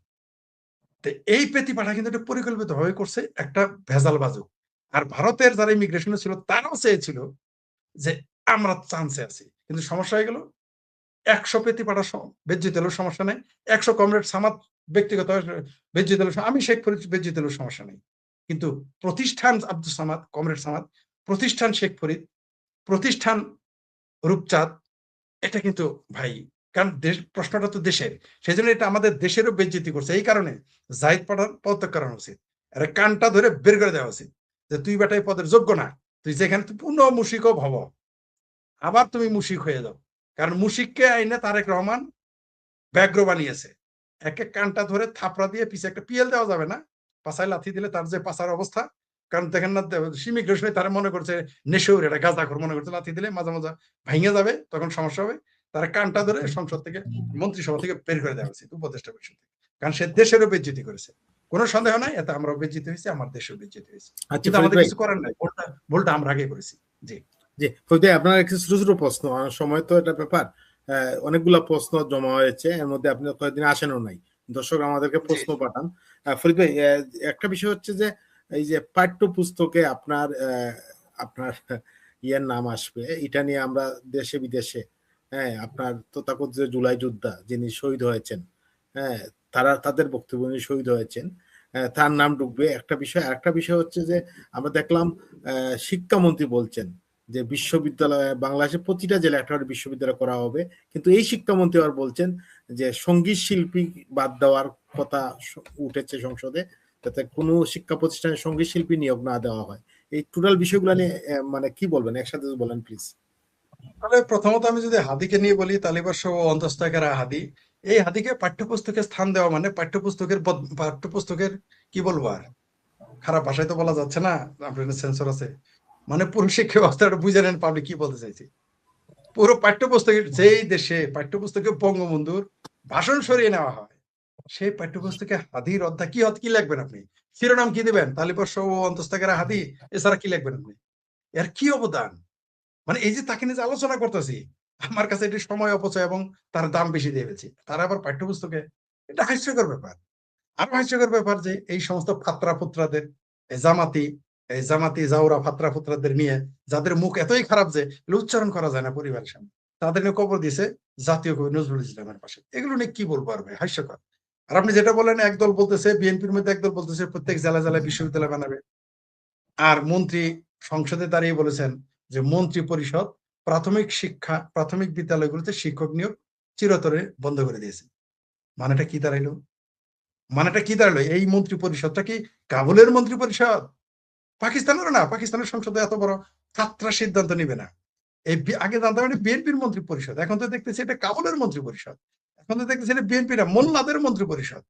তো এই পেতিপাড়া কিন্তু এটা পরিকল্পিত ভাবে করছে, একটা ভেজাল বাজুক। আর ভারতের যারা ইমিগ্রেশনে ছিল তারাও চেয়েছিল যে আমরা চান্সে আছি, কিন্তু সমস্যা হয়ে গেল। 100 পেতিপাড়া বেজ্জিত হলেও সমস্যা নেই, 100 কমরেড সামাদ ব্যক্তিগত বেজ্জিত হলেও, আমি শেখ ফরিদ বেজ্জিত হলেও সমস্যা নেই, কিন্তু প্রতিষ্ঠান আব্দুল সামাদ, কমরেড সামাদ, প্রতিষ্ঠান শেখ ফরিদ, প্রতিষ্ঠান রূপচাঁদ, এটা কিন্তু ভাই, কারণ প্রশ্নটা তো দেশের, সেই জন্য এটা আমাদের দেশেরও বেজ্জিতি করছে। এই কারণে জাহিদ পাঠার পদত্যাগ করানো উচিত, এর কানটা ধরে বের করে দেওয়া উচিত, যে তুই বেটা এই পদের যোগ্য না, তুই যেখানে পুনঃ মুশিকও ভব, আবার তুমি মুশিক হয়ে যাও। কারণ মুশিককে আইনে তারেক রহমান ব্যগ্র বানিয়েছে, এক এক কানটা ধরে থাপড়া দিয়ে পিছে একটা পিএল দেওয়া যাবে না, পাছায় লাথি দিলে তার যে পাছার অবস্থা, কারণ দেখেন না ইমিগ্রেশনে তারা মনে করছে নেশৌর, এটা গাঁজাখোর মনে করছে, লাথি দিলে মাঝে মাঝে ভেঙে যাবে, তখন সমস্যা হবে। তারা কানটা ধরে সংসদ থেকে, মন্ত্রিসভা থেকে বের করে দেওয়া উচিত, উপদেষ্টা পরিষদ থেকে, কারণ সে দেশেরও বেজ্জিতি করেছে, কোনো সন্দেহ নাই, এতে আমরাও বেজ্জিত হয়েছি, আমার দেশেও বেজ্জিত হয়েছে, কিন্তু আমাদের কিছু করার নাই, ভুলটা আমরা আগে করেছি। জি জি, ফরিদ ভাই, আপনার একটু ছোট ছোট প্রশ্ন, সময় তো এটা ব্যাপার, অনেকগুলা প্রশ্ন জমা হয়েছে, এর মধ্যে আপনি কয়েকদিন আসেনও নাই, দর্শক আমাদেরকে প্রশ্ন পাঠান। ফরিদ ভাই, একটা বিষয় হচ্ছে যে এই যে পাঠ্য পুস্তকে আপনার আপনার ইয়ের নাম আসবে, এটা নিয়ে আমরা দেশে বিদেশে, হ্যাঁ, আপনার তথাকথিত জুলাই যোদ্ধা যিনি শহীদ হয়েছেন, হ্যাঁ, তাদের বক্তব্য নিয়ে শহীদ হয়েছেন, তার নাম ঢুকবে একটা বিষয়। একটা বিষয় হচ্ছে যে আমরা দেখলাম শিক্ষামন্ত্রী বলছেন যে বিশ্ববিদ্যালয়, বাংলাদেশের প্রতিটা জেলায় একটা বিশ্ববিদ্যালয় করা হবে, কিন্তু এই শিক্ষামন্ত্রী আবার বলছেন যে সঙ্গীত শিল্পী বাদ দেওয়ার কথা উঠেছে সংসদে, যাতে কোনো শিক্ষা প্রতিষ্ঠানে সঙ্গীত শিল্পী নিয়োগ না দেওয়া হয়। এই টোটাল বিষয়গুলো নিয়ে মানে কি বলবেন, একসাথে বলেন প্লিজ। তাহলে প্রথমত আমি যদি হাদিকে নিয়ে বলি, তালিবাস সহ অন্তস্থাকেরা হাদি, এই হাদিকে পাঠ্যপুস্তকে স্থান দেওয়া মানে পাঠ্যপুস্তকের কি বলবো আর, খারাপ ভাষায় তো বলা যাচ্ছে না, আপনার সেন্সর আছে, মানে পুরো শিক্ষা ব্যবস্থাটা বুঝে নেন পাবলিক কি বলতে চাইছি। পুরো পাঠ্যপুস্তকের, যেই দেশে পাঠ্যপুস্তকে বঙ্গবন্ধুর ভাষণ সরিয়ে নেওয়া হয়, সেই পাঠ্যপুস্তকে হাদির অধ্যায় কি লিখবেন আপনি, শিরোনাম কি দিবেন, তালিবাস সহ অন্তস্থাকেরা হাদি, এছাড়া কি লিখবেন আপনি? এর কি অবদান, মানে এই যে তাকে নিয়ে আলোচনা করতেছি, আমার কাছে এটি সময় অপচয় এবং তার দাম বেশি দিয়ে ফেলছি, তারা আবার পাঠ্যপুস্তকে, এটা হাস্যকর ব্যাপার। আরো হাস্যকর ব্যাপার যে এই সমস্ত ফাত্রা ফুত্রাদের, জামাতি, এই জামাতি জাউরা ফাতরা ফুতরাদের নিয়ে, যাদের মুখ এতই খারাপ যে উচ্চারণ করা যায় না পরিবারের সামনে, তাদের নিয়ে কবর দিয়েছে জাতীয় কবি নজরুল ইসলামের পাশে। এগুলো নিয়ে কি বলবো আর ভাই, হাস্যকর। আর আপনি যেটা বলেন, একদল বলতেছে বিএনপির মধ্যে একদল বলতেছে প্রত্যেক জেলায় জেলায় বিশ্ববিদ্যালয় বানাবে, আর মন্ত্রী সংসদে দাঁড়িয়ে বলেছেন যে মন্ত্রী পরিষদ প্রাথমিক বিদ্যালয়গুলোতে শিক্ষক নিয়োগ চিরতরে বন্ধ করে দিয়েছে। মানেটা কি দাঁড়াইলো? এই মন্ত্রী পরিষদটা কি কাবুলের মন্ত্রী পরিষদ? পাকিস্তানেরও না, পাকিস্তানের সংসদে এত বড় খাতরা সিদ্ধান্ত নিবে না। আগে জানতাম এটা বিএনপির মন্ত্রী পরিষদ, এখন তো দেখতেছি এটা কাবুলের মন্ত্রী পরিষদ, এখন তো দেখতেছি এটা বিএনপিরা মোল্লাদের মন্ত্রী পরিষদ।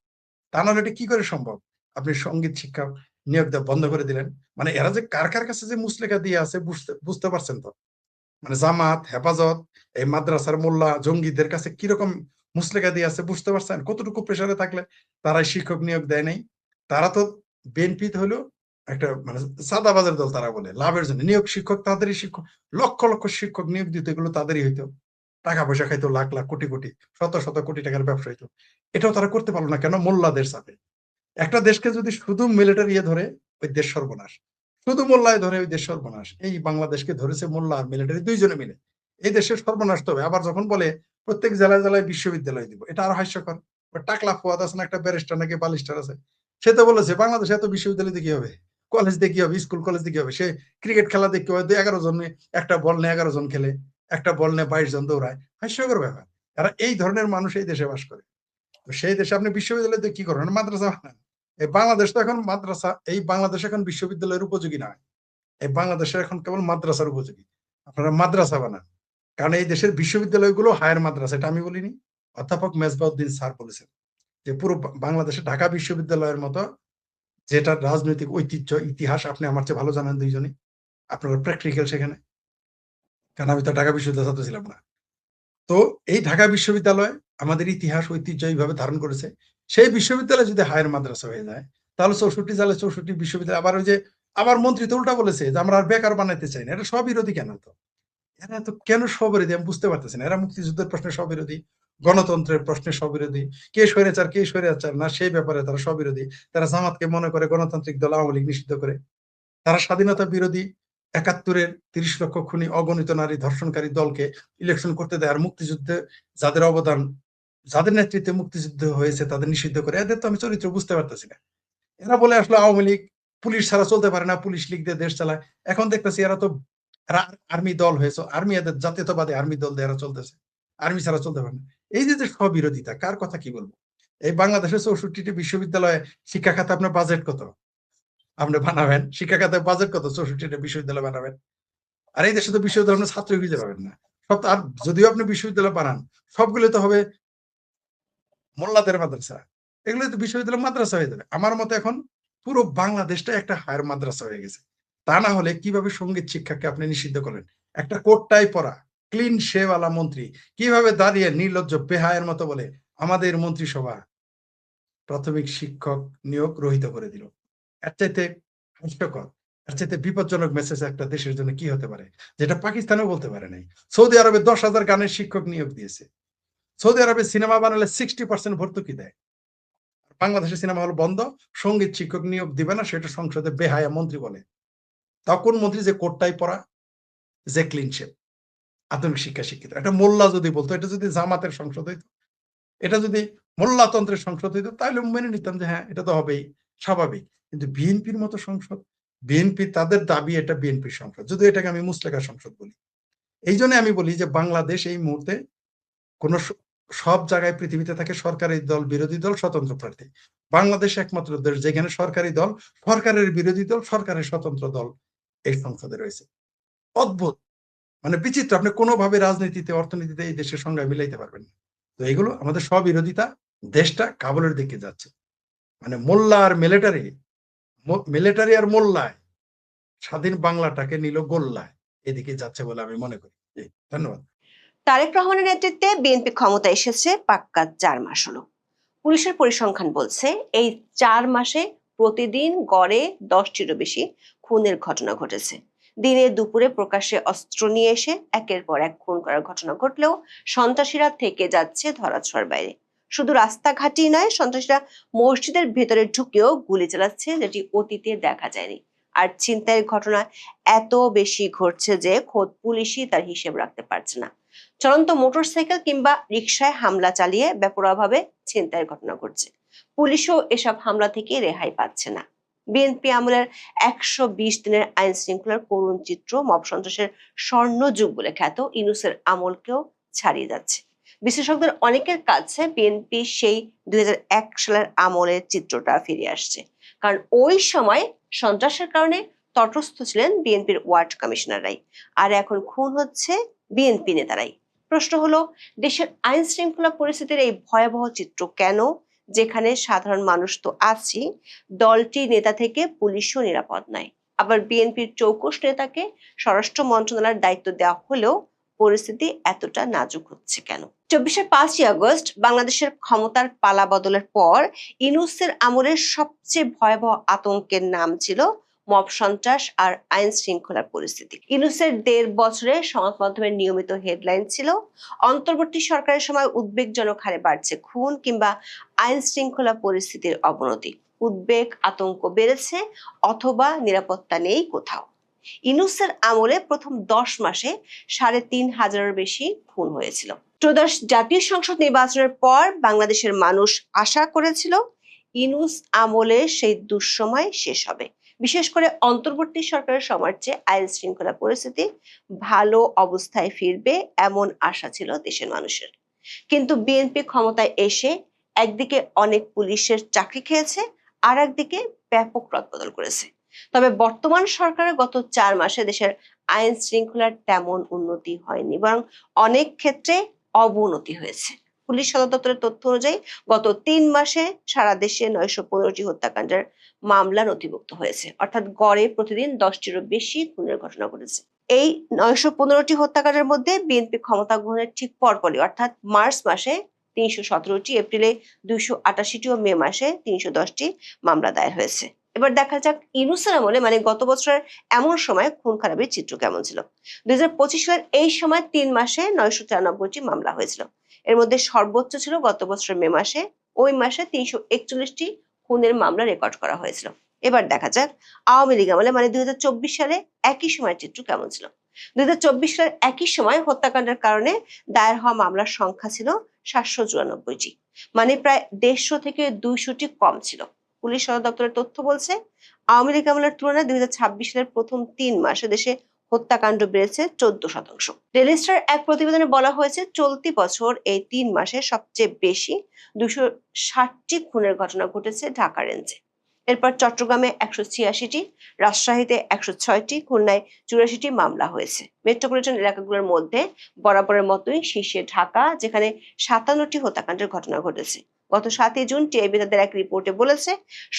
তা নাহলে এটা কি করে সম্ভব? আপনি সঙ্গীত শিক্ষা নিয়োগ দেওয়া বন্ধ করে দিলেন। মানে এরা যে কার কার কাছে যে মুসলেখা দিয়ে আছে বুঝতে পারছেন তো? মানে জামাত, হেফাজত, এই মাদ্রাসার মোল্লা জঙ্গিদের কাছে কিরকম মুসলেখা দিয়ে আছে বুঝতে পারছেন? কতটুকু প্রেসারে থাকলে তারা শিক্ষক নিয়োগ দেয় নাই। তারা তো বিএনপি হলো একটা মানে সাদাবাজার দল, তারা বলে লাভের জন্য নিয়োগ। শিক্ষক তাদেরই, শিক্ষক লক্ষ লক্ষ শিক্ষক নিয়োগ দিত, এগুলো তাদেরই হইতো। টাকা পয়সা খাইতো লাখ লাখ কোটি কোটি, শত শত কোটি টাকার ব্যবসা হইতো। এটাও তারা করতে পারলো না কেন? মোল্লাদের সাথে। একটা দেশকে যদি শুধু মিলিটারি ধরে, ওই দেশ সর্বনাশ। শুধু মোল্লায় ধরে, ওই দেশ সর্বনাশ। এই বাংলাদেশকে ধরেছে মোল্লা আর মিলিটারি দুইজনে মিলে। এই দেশের সর্বনাশ তো হবে। আবার যখন বলে প্রত্যেক জেলায় জেলায় বিশ্ববিদ্যালয় দিব, এটা আরো হাস্যকর। টাকলা ফুয়াদ আছে না, একটা ব্যারিস্টার নাকি বালিস্টার আছে, সে তো বলেছে বাংলাদেশে এত বিশ্ববিদ্যালয় দিয়ে কি হবে, কলেজ দিয়ে কি হবে, স্কুল কলেজ দিয়ে কি হবে। সে ক্রিকেট খেলা দেখতে হয় 11 জন, একটা বল নিয়ে 11 জন খেলে, একটা বল নিয়ে 22 জন দৌড়ায়। হাস্যকর ব্যাপার। এরা এই ধরনের মানুষ এই দেশে বাস করে। তো সেই দেশে আপনি বিশ্ববিদ্যালয় দিয়ে কি করেন? মাদ্রাসা বানান। এই বাংলাদেশ তো এখন মাদ্রাসা, এই বাংলাদেশ এখন বিশ্ববিদ্যালয়ের উপযোগী নয়। এই বাংলাদেশের এখন কেবল মাদ্রাসার উপযোগী। আপনারা মাদ্রাসা বানান, কারণ এই দেশের বিশ্ববিদ্যালয়গুলো হায়ার মাদ্রাসা। এটা আমি বলিনি, অধ্যাপক মেজবাউদ্দিন স্যার বলেছেন যে পুরো বাংলাদেশে ঢাকা বিশ্ববিদ্যালয়ের মতো, যেটা রাজনৈতিক ঐতিহ্য ইতিহাস আপনি আমার চেয়ে ভালো জানেন দুইজনই, আপনারা প্র্যাকটিক্যাল সেখানে, কারণ আমি তো ঢাকা বিশ্ববিদ্যালয় ছাত্র ছিলাম না। তো এই ঢাকা বিশ্ববিদ্যালয় আমাদের ইতিহাস ঐতিহ্য এইভাবে ধারণ করেছে। সেই বিশ্ববিদ্যালয় যদি হায়ার মাদ্রাসা হয়ে যায়, তাহলে 64 সালে 64 বিশ্ববিদ্যালয়। আবার ওই যে আবার মন্ত্রী তো উল্টা বলেছে যে আমরা আর বেকার বানাইতে চাই না। এটা স্ববিরোধী কেন? তো এরা তো কেন স্ববিরোধী আমি বুঝতে পারতেছি না। এরা মুক্তিযুদ্ধের প্রশ্নে স্ববিরোধী, গণতন্ত্রের প্রশ্নে স্ববিরোধী, কে স্বৈরাচার না সেই ব্যাপারে তারা স্ববিরোধী। তারা জামাতকে মনে করে গণতান্ত্রিক দল, আওয়ামী লীগ নিষিদ্ধ করে। তারা স্বাধীনতা বিরোধী, 71-এর 30 লক্ষ খুনি অগণিত নারী ধর্ষণকারী দলকে ইলেকশন করতে দেয়। আর মুক্তিযুদ্ধে যাদের অবদান, যাদের নেতৃত্বে মুক্তিযুদ্ধ হয়েছে তাদের নিষিদ্ধ করে। এদের তো আমি চরিত্র বুঝতে পারতেছি না। এরা বলে আসলে আওয়ামী লীগ পুলিশ ছাড়া চলতে পারে না, পুলিশ লীগ দিয়ে দেশ চালায়। এখন দেখতেছি এরা তো আর্মি দল হয়েছে, আর্মি এদের জাতীয়তাবাদী আর্মি দল দিয়ে এরা চলতেছে, আর্মি ছাড়া চলতে পারে না। এই যে স্ববিরোধিতা, কার কথা কি বলবো? এই বাংলাদেশের 64টি বিশ্ববিদ্যালয়ে শিক্ষা খাতে আপনার বাজেট কত? আপনি বানাবেন শিক্ষা খাতে বাজেট কত? 64টা বিশ্ববিদ্যালয় বানাবেন। আর এই দেশে তো বিশ্ববিদ্যালয় আপনি ছাত্র খুঁজে পাবেন না। সব আর যদিও আপনি বিশ্ববিদ্যালয় বানান, সবগুলো তো হবে মোল্লাদের মাদ্রাসা। এগুলো তো বিশ্ববিদ্যালয় মাদ্রাসা হয়ে যাবে। আমার মতে এখন পুরো বাংলাদেশটা একটা হায়ার মাদ্রাসা হয়ে গেছে। তা না হলে কিভাবে সঙ্গীত শিক্ষাকে আপনি নিষিদ্ধ করলেন? একটা কোট টাই পরা ক্লিন শেওয়ালা মন্ত্রী কিভাবে দাঁড়িয়ে নির্লজ্জ বেহায়ের মতো বলে আমাদের মন্ত্রিসভা প্রাথমিক শিক্ষক নিয়োগ রহিত করে দিল। এর চাইতে হাস্যকর, এর চাইতে বিপজ্জনক মেসেজ একটা দেশের জন্য কি হতে পারে, যেটা পাকিস্তানেও বলতে পারে নাই। সৌদি আরবে 10,000 গানের শিক্ষক নিয়োগ দিয়েছে। সৌদি আরবে সিনেমা বানালে 60% ভর্তুকি দেয়। বাংলাদেশের সিনেমা হল বন্ধ, সঙ্গীত শিক্ষক নিয়োগ দিবে না, সেটা সংসদে বেহায়া মন্ত্রী বলে। তা কোন মন্ত্রী যে কোটটাই পরা, যে ক্লিন শেপ, আধুনিক শিক্ষা শিক্ষিত। এটা মোল্লা যদি বলতো, এটা যদি জামাতের সংসদ হইতো, এটা যদি মোল্লাতন্ত্রের সংসদ হইতো, তাহলে মেনে নিতাম যে হ্যাঁ এটা তো হবেই, স্বাভাবিক। কিন্তু বিএনপির মতো সংসদ, বিএনপি তাদের দাবি এটা বিএনপির সংসদ, যদি এটাকে আমি মুসলেখা সংসদ বলি। এই জন্য আমি বলি যে বাংলাদেশ এই মুহূর্তে কোন সব জায়গায় পৃথিবীতে থাকে সরকারি দল, বিরোধী দল, স্বতন্ত্র প্রার্থী। বাংলাদেশ একমাত্র দেশ যেখানে সরকারি দল, সরকারের বিরোধী দল, সরকারের স্বতন্ত্র দল এই সংসদে রয়েছে। অদ্ভুত, মানে বিচিত্র। আপনি কোনোভাবে রাজনীতিতে, অর্থনীতিতে এই দেশের সঙ্গে মিলাইতে পারবেন না। তো এগুলো আমাদের স্ববিরোধিতা, দেশটা কাবুলের দিকে যাচ্ছে। মানে মোল্লা আর মিলিটারি, মিলিটারি আর মোল্লায় স্বাধীন বাংলাটাকে নিল গোল্লায়, এদিকে যাচ্ছে বলে আমি মনে করি। ধন্যবাদ। তারেক রহমানের নেতৃত্বে বিএনপি ক্ষমতা এসেছে পাক্কা 4 মাস হলো। পুলিশের পরিসংখ্যান বলছে এই 4 মাসে প্রতিদিন গড়ে 10টিরও বেশি খুনের ঘটনা ঘটেছে। দিনে দুপুরে প্রকাশ্যে অস্ত্র নিয়ে এসে একের পর এক খুন করার ঘটনা ঘটলেও সন্ত্রাসীরা থেকে যাচ্ছে ধরাছোঁয়ার বাইরে। শুধু রাস্তাঘাটই নয়, সন্ত্রাসীরা মসজিদের ভেতরে ঢুকেও গুলি চালাচ্ছে, যেটি অতীতে দেখা যায়নি। আর ছিনতাইয়ের ঘটনা এত বেশি ঘটছে যে খোদ পুলিশই তার হিসেব রাখতে পারছে না। চলন্ত মোটরসাইকেল কিংবা রিকশায় হামলা চালিয়ে বেপরোয়াভাবে ছিনতাইয়ের ঘটনা ঘটছে। পুলিশও এসব হামলা থেকে রেহাই পাচ্ছে না। বিএনপি আমলের 120 দিনের আইন শৃঙ্খলার করুণ চিত্র মব সন্ত্রাসের স্বর্ণযুগ বলে খ্যাত ইউনূসের আমলকেও ছাড়িয়ে যাচ্ছে। বিশেষজ্ঞদের অনেকের কাছে বিএনপি সেই 2001 সালের আমলের চিত্রটা ফিরে আসছে, কারণ ওই সময় সন্ত্রাসের কারণে তটস্থ ছিলেন বিএনপির ওয়ার্ড কমিশনাররাই, আর এখন খুন হচ্ছে বিএনপি নেতারাই। প্রশ্ন হলো, দেশের আইন শৃঙ্খলা পরিস্থিতির এই ভয়াবহ চিত্র কেন, যেখানে সাধারণ মানুষ তো আছি, দলটির নেতা থেকে পুলিশও নিরাপদ নয়। আবার বিএনপির চৌকস নেতাকে স্বরাষ্ট্র মন্ত্রণালয়ের দায়িত্ব দেওয়া হলেও পরিস্থিতি এতটা নাজুক হচ্ছে কেন? 24 5ই আগস্ট বাংলাদেশের ক্ষমতার পালা বদলের পর ইউনূসের আমলের সবচেয়ে ভয়াবহ আতঙ্কের নাম ছিল মব সন্ত্রাস আর আইন শৃঙ্খলার পরিস্থিতি। ইউনূসের 1.5 বছরের সংবাদ মাধ্যমের নিয়মিত হেডলাইন ছিল অন্তর্বর্তী সরকারের সময় উদ্বেগজনক হারে বাড়ছে খুন কিংবা আইন শৃঙ্খলা পরিস্থিতির অবনতি। উদ্বেগ আতঙ্ক বেড়েছে অথবা নিরাপত্তা নেই কোথাও। ইউনূসের আমলে প্রথম 10 মাসে 3,500-এর বেশি খুন হয়েছিল। ত্রয়োদশ জাতীয় সংসদ নির্বাচনের পর বাংলাদেশের মানুষ আশা করেছিল ইউনূস আমলের সেই দুঃসময় শেষ হবে। বিশেষ করে অন্তর্বর্তী সরকারের সময়ের চেয়ে আইন শৃঙ্খলা পরিস্থিতি ভালো অবস্থায় ফিরবে এমন আশা ছিল দেশের মানুষের। কিন্তু বিএনপি ক্ষমতায় এসে একদিকে অনেক পুলিশের চাকরি খেয়েছে, আর একদিকে ব্যাপক রদবদল করেছে। তবে বর্তমান সরকারের গত 4 মাসে দেশের আইন শৃঙ্খলার তেমন উন্নতি হয়নি, বরং অনেক ক্ষেত্রে অবনতি হয়েছে। পুলিশ সদর দপ্তরের তথ্য অনুযায়ী গত 3 মাসে সারা দেশে 915টি হত্যাকাণ্ডের মামলা নথিভুক্ত হয়েছে, অর্থাৎ গড়ে প্রতিদিন 10টিরও বেশি খুনের ঘটনা ঘটেছে। এই 915টি হত্যাকাণ্ডের মধ্যে বিএনপি ক্ষমতা গ্রহণের ঠিক পরপরই অর্থাৎ মার্চ মাসে 317টি, এপ্রিলে 288টি ও মে মাসে 310টি মামলা দায়ের হয়েছে। এবার দেখা যাক ইউনূসের আমলে মানে গত বছরের এমন সময় খুন খারাপের চিত্র কেমন ছিল। 2025 সালের এই সময় 3 মাসে 993টি মামলা হয়েছিল। এর মধ্যে সর্বোচ্চ ছিল গত বছরের মে মাসে, ওই মাসে 341টি খুনের মামলা রেকর্ড করা হয়েছিল। এবার দেখা যাক আওয়ামী লীগ আমলে মানে 2024 সালে একই সময়ের চিত্র কেমন ছিল। 2024 সালের একই সময় হত্যাকাণ্ডের কারণে দায়ের হওয়া মামলার সংখ্যা ছিল 794টি, মানে প্রায় 150 থেকে 200টি কম ছিল। পুলিশ সদর দপ্তরের তথ্য বলছে আওয়ামী লীগ আমলের তুলনায় 2026 সালের প্রথম 3 মাসে দেশে হত্যাকাণ্ড বেড়েছে 14%। ডেইলি স্টার এক প্রতিবেদনে বলা হয়েছে চলতি বছর এই 3 মাসে সবচেয়ে বেশি 260টি খুনের ঘটনা ঘটেছে ঢাকা রেঞ্জে। এরপর চট্টগ্রামে 186টি, রাজশাহীতে 106টি, খুলনায় 84টি মামলা হয়েছে। মেট্রোপলিটন এলাকাগুলোর মধ্যে বরাবরের মতোই শীর্ষে ঢাকা, যেখানে 57টি হত্যাকাণ্ডের ঘটনা ঘটেছে। গত 7 জুন টিআইবি তাদের এক রিপোর্টে বলেছে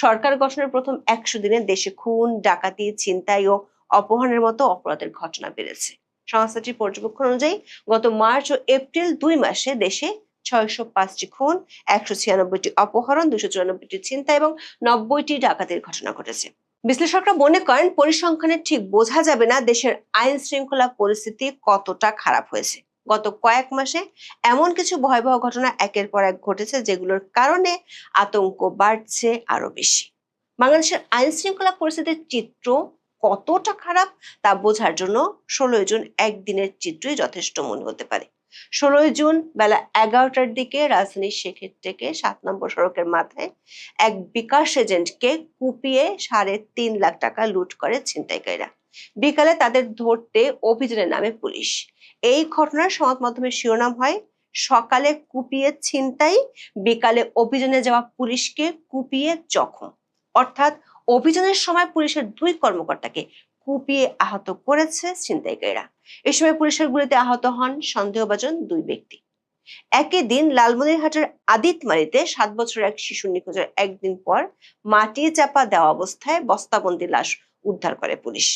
সরকার গঠনের প্রথম 100 দিনে দেশে খুন, ডাকাতি, ছিনতাই ও অপহরণের মতো অপরাধের ঘটনা বেড়েছে। সংস্থাটির পর্যবেক্ষণ অনুযায়ী গত মার্চ ও এপ্রিল 2 মাসে দেশে 605টি খুন, 196টি অপহরণ, 294টি ছিনতাই এবং 90টি ডাকাতির ঘটনা ঘটেছে। বিশ্লেষকরা মনে করেন পরিসংখ্যানে ঠিক বোঝা যাবে না দেশের আইন শৃঙ্খলা পরিস্থিতি কতটা খারাপ হয়েছে। গত কয়েক মাসে এমন কিছু ভয়াবহ ঘটনা একের পর এক ঘটেছে যেগুলোর কারণে আতঙ্ক বাড়ছে আরো বেশি। বাংলাদেশের আইন শৃঙ্খলা পরিস্থিতির চিত্র কতটা খারাপ তা বোঝার জন্য 16 জুন একদিনের চিত্রই যথেষ্ট মনে হতে পারে। 16 জুন বেলা 11টার দিকে রাজধানীর শেখের থেকে 7 নম্বর সড়কের মাথায় এক বিকাশ এজেন্টকে কুপিয়ে 3.5 লাখ টাকা লুট করে ছিনতাইকারীরা। বিকালে তাদের ধরতে অভিযানের নামে পুলিশ। এই ঘটনার সংবাদ মাধ্যমের শিরোনাম হয় সকালে কুপিয়ে ছিনতাই, বিকালে অভিযানে যাওয়া পুলিশকে কুপিয়ে জখম। অর্থাৎ অভিযানের সময় পুলিশের 2 কর্মকর্তাকে কুপিয়ে আহত করেছে ছিনতাইকারীরা। এই সময় পুলিশের গুলিতে আহত হন সন্দেহভাজন 2 ব্যক্তি। একই দিন লালমনিরহাটের আদিতমারিতে 7 বছরের এক শিশু নিখোঁজের একদিন পর মাটি চাপা দেওয়া অবস্থায় বস্তাবন্দি লাশ উদ্ধার করে পুলিশ।